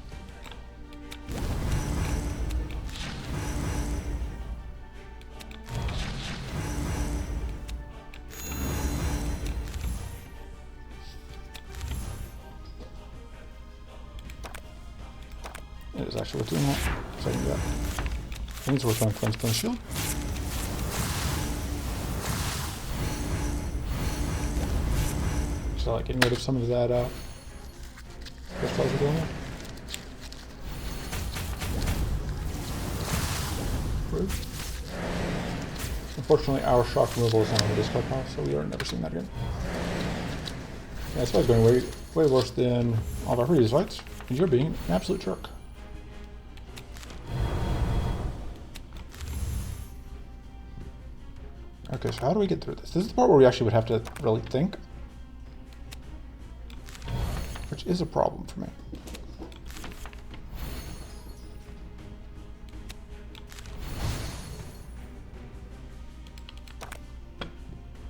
It is actually worth doing that, so I can do that. I think it's worth on cleanse shield. So I like getting rid of some of that crystals we're doing there. Unfortunately, our shock removal is not on the discard pile, so we are never seeing that again. Yeah, this fight's going way worse than all of our previous fights, and you're being an absolute jerk. Okay, so how do we get through this? This is the part where we actually would have to really think. Which is a problem for me.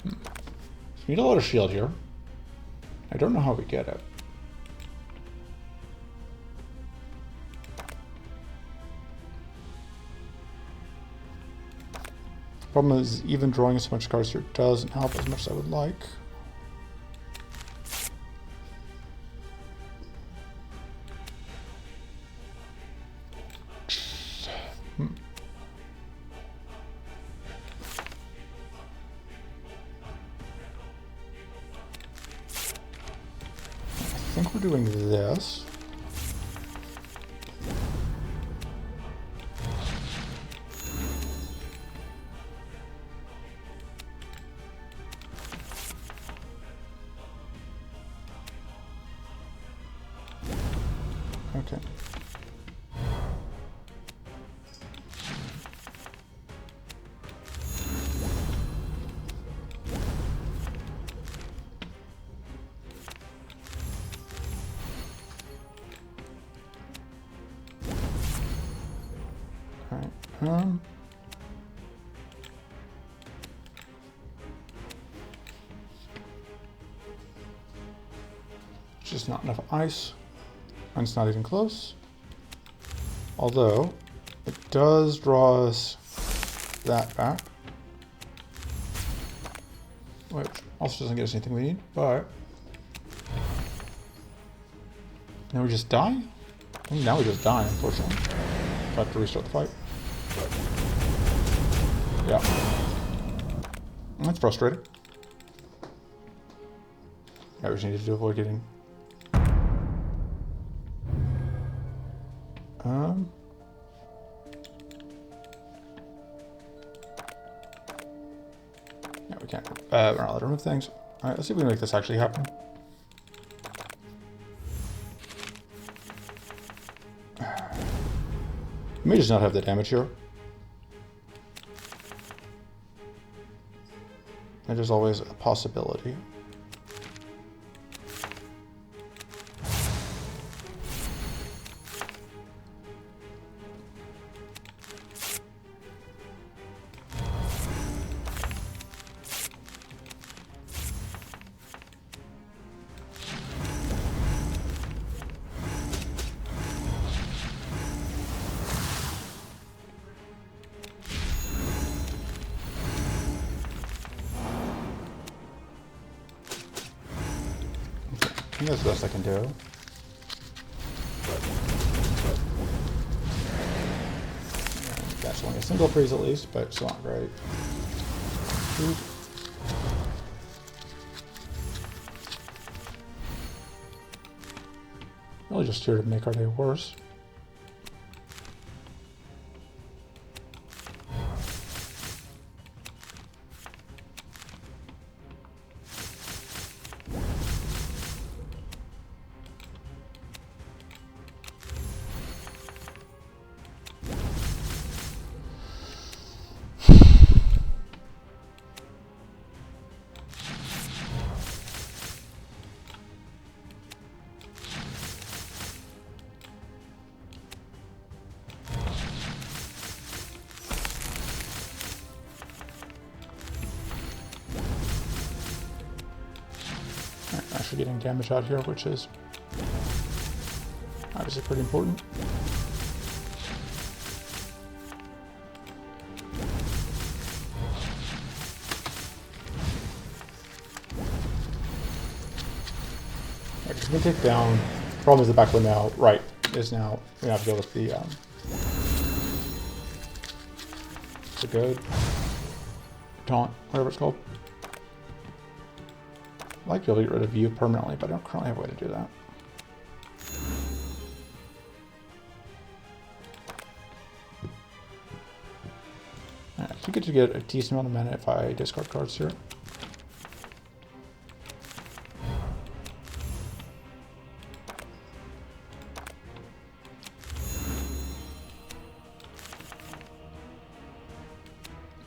So we need a lot of shield here. I don't know how we get it. Problem is, even drawing so much cards here doesn't help as much as I would like. think we're doing this. Okay. Alright, just not enough ice, and it's not even close. Although, it does draw us that back, which also doesn't get us anything we need, but now we just die? I think now we just die, unfortunately. I have to restart the fight. Yeah. That's frustrating. Yeah, we just needed to avoid getting... No, we can't. We're not allowed to remove things. Alright, let's see if we can make this actually happen. We may just not have the damage here. That is always a possibility. I think that's the best I can do. That's only a single freeze at least, but it's not great. Really just here to make our day worse. Actually getting damage out here, which is obviously pretty important. Right, just gonna take down. Problem is the back one now, right, is now we have to go with the good taunt, whatever it's called. I'd like to be able to get rid of you permanently, but I don't currently have a way to do that. Alright, I think I could get a decent amount of mana if I discard cards here.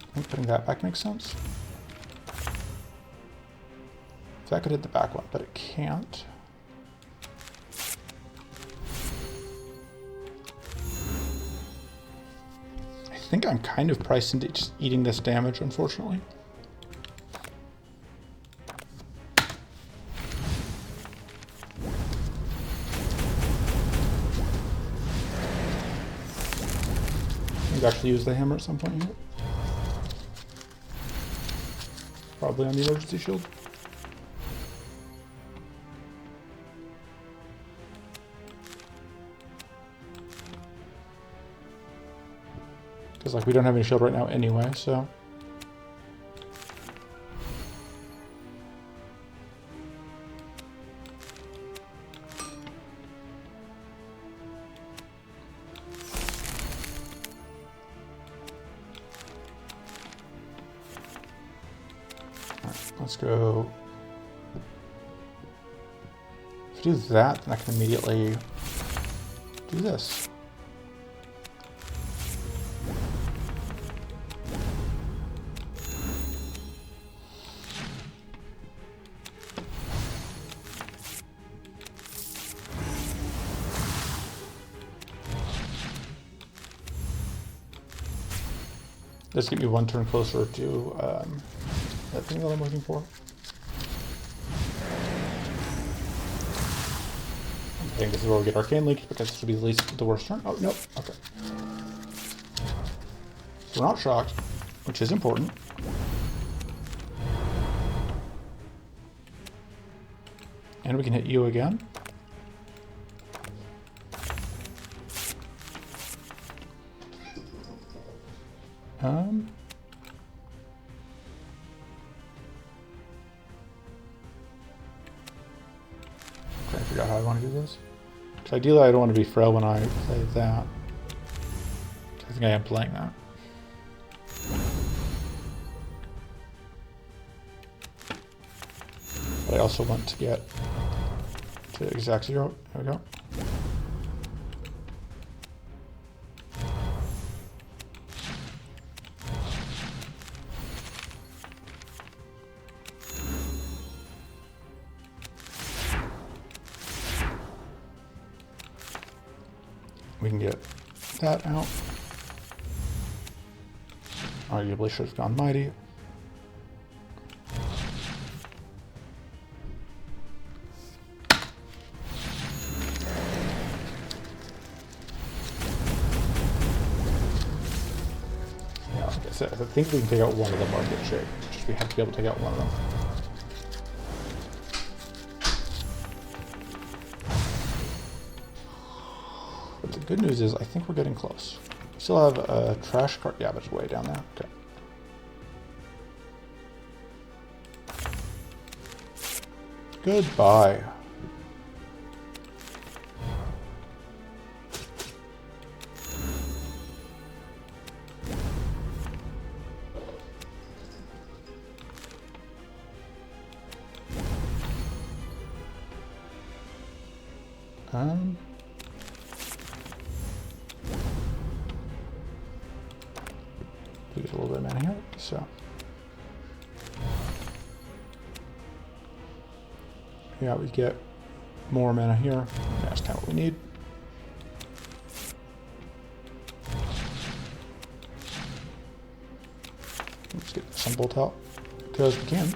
I think putting that back makes sense. So that could hit the back one, but it can't. I think I'm kind of priced into just eating this damage, unfortunately. Maybe actually use the hammer at some point here. Probably on the emergency shield. Because like we don't have any shield right now anyway, so. Let's go. If I do that, then I can immediately do this. This get me one turn closer to that thing that I'm looking for. I think this is where we get Arcane Leak, because this would be the worst turn. Oh, no. Okay. So we're not shocked, which is important. And we can hit you again. Trying to figure out how I want to do this. Because ideally I don't want to be frail when I play that. I think I am playing that. But I also want to get to exact 0. There we go. We can get that out. Arguably should have gone mighty. Yeah, like I said, I think we can take out one of them or get shape. Just we have to be able to take out one of them. But the good news is I think we're getting close. We still have a trash cart. Yeah, but it's way down there. Okay. Goodbye. We get a little bit of mana here, so. Yeah, we get more mana here. That's kind of what we need. Let's get some bolt out because we can.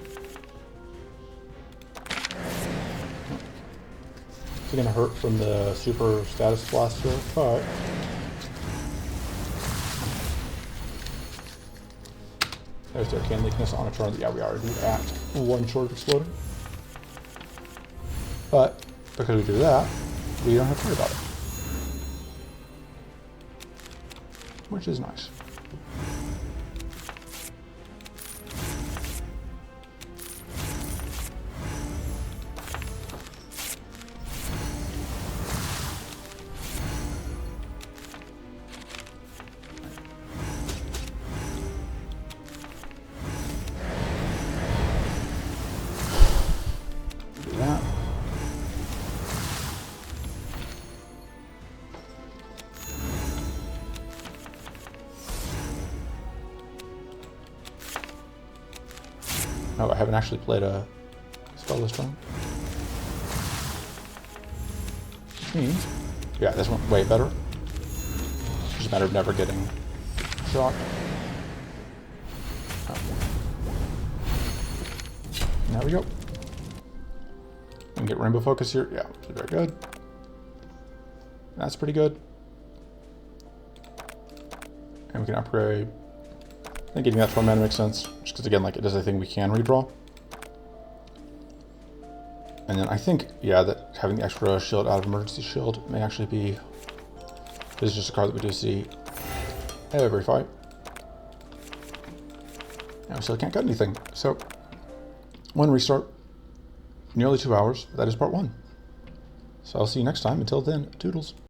It's going to hurt from the super status blaster, but there's the Arcane Leakness on a turn. Yeah, we are already at one short of exploding. But because we do that, we don't have to worry about it. Which is nice. Oh, I haven't actually played a spell this turn. Which means, yeah, this went way better. It's just a matter of never getting shocked. Oh. There we go. We can get Rainbow Focus here. Yeah, which is very good. That's pretty good. And we can upgrade. I think getting that 12 mana makes sense, just because again, like it is a thing we can redraw. And then I think, yeah, that having the extra shield out of emergency shield may actually be. This is just a card that we do see every fight. And we still can't cut anything. So, one restart, nearly 2 hours. That is part 1. So I'll see you next time. Until then, toodles.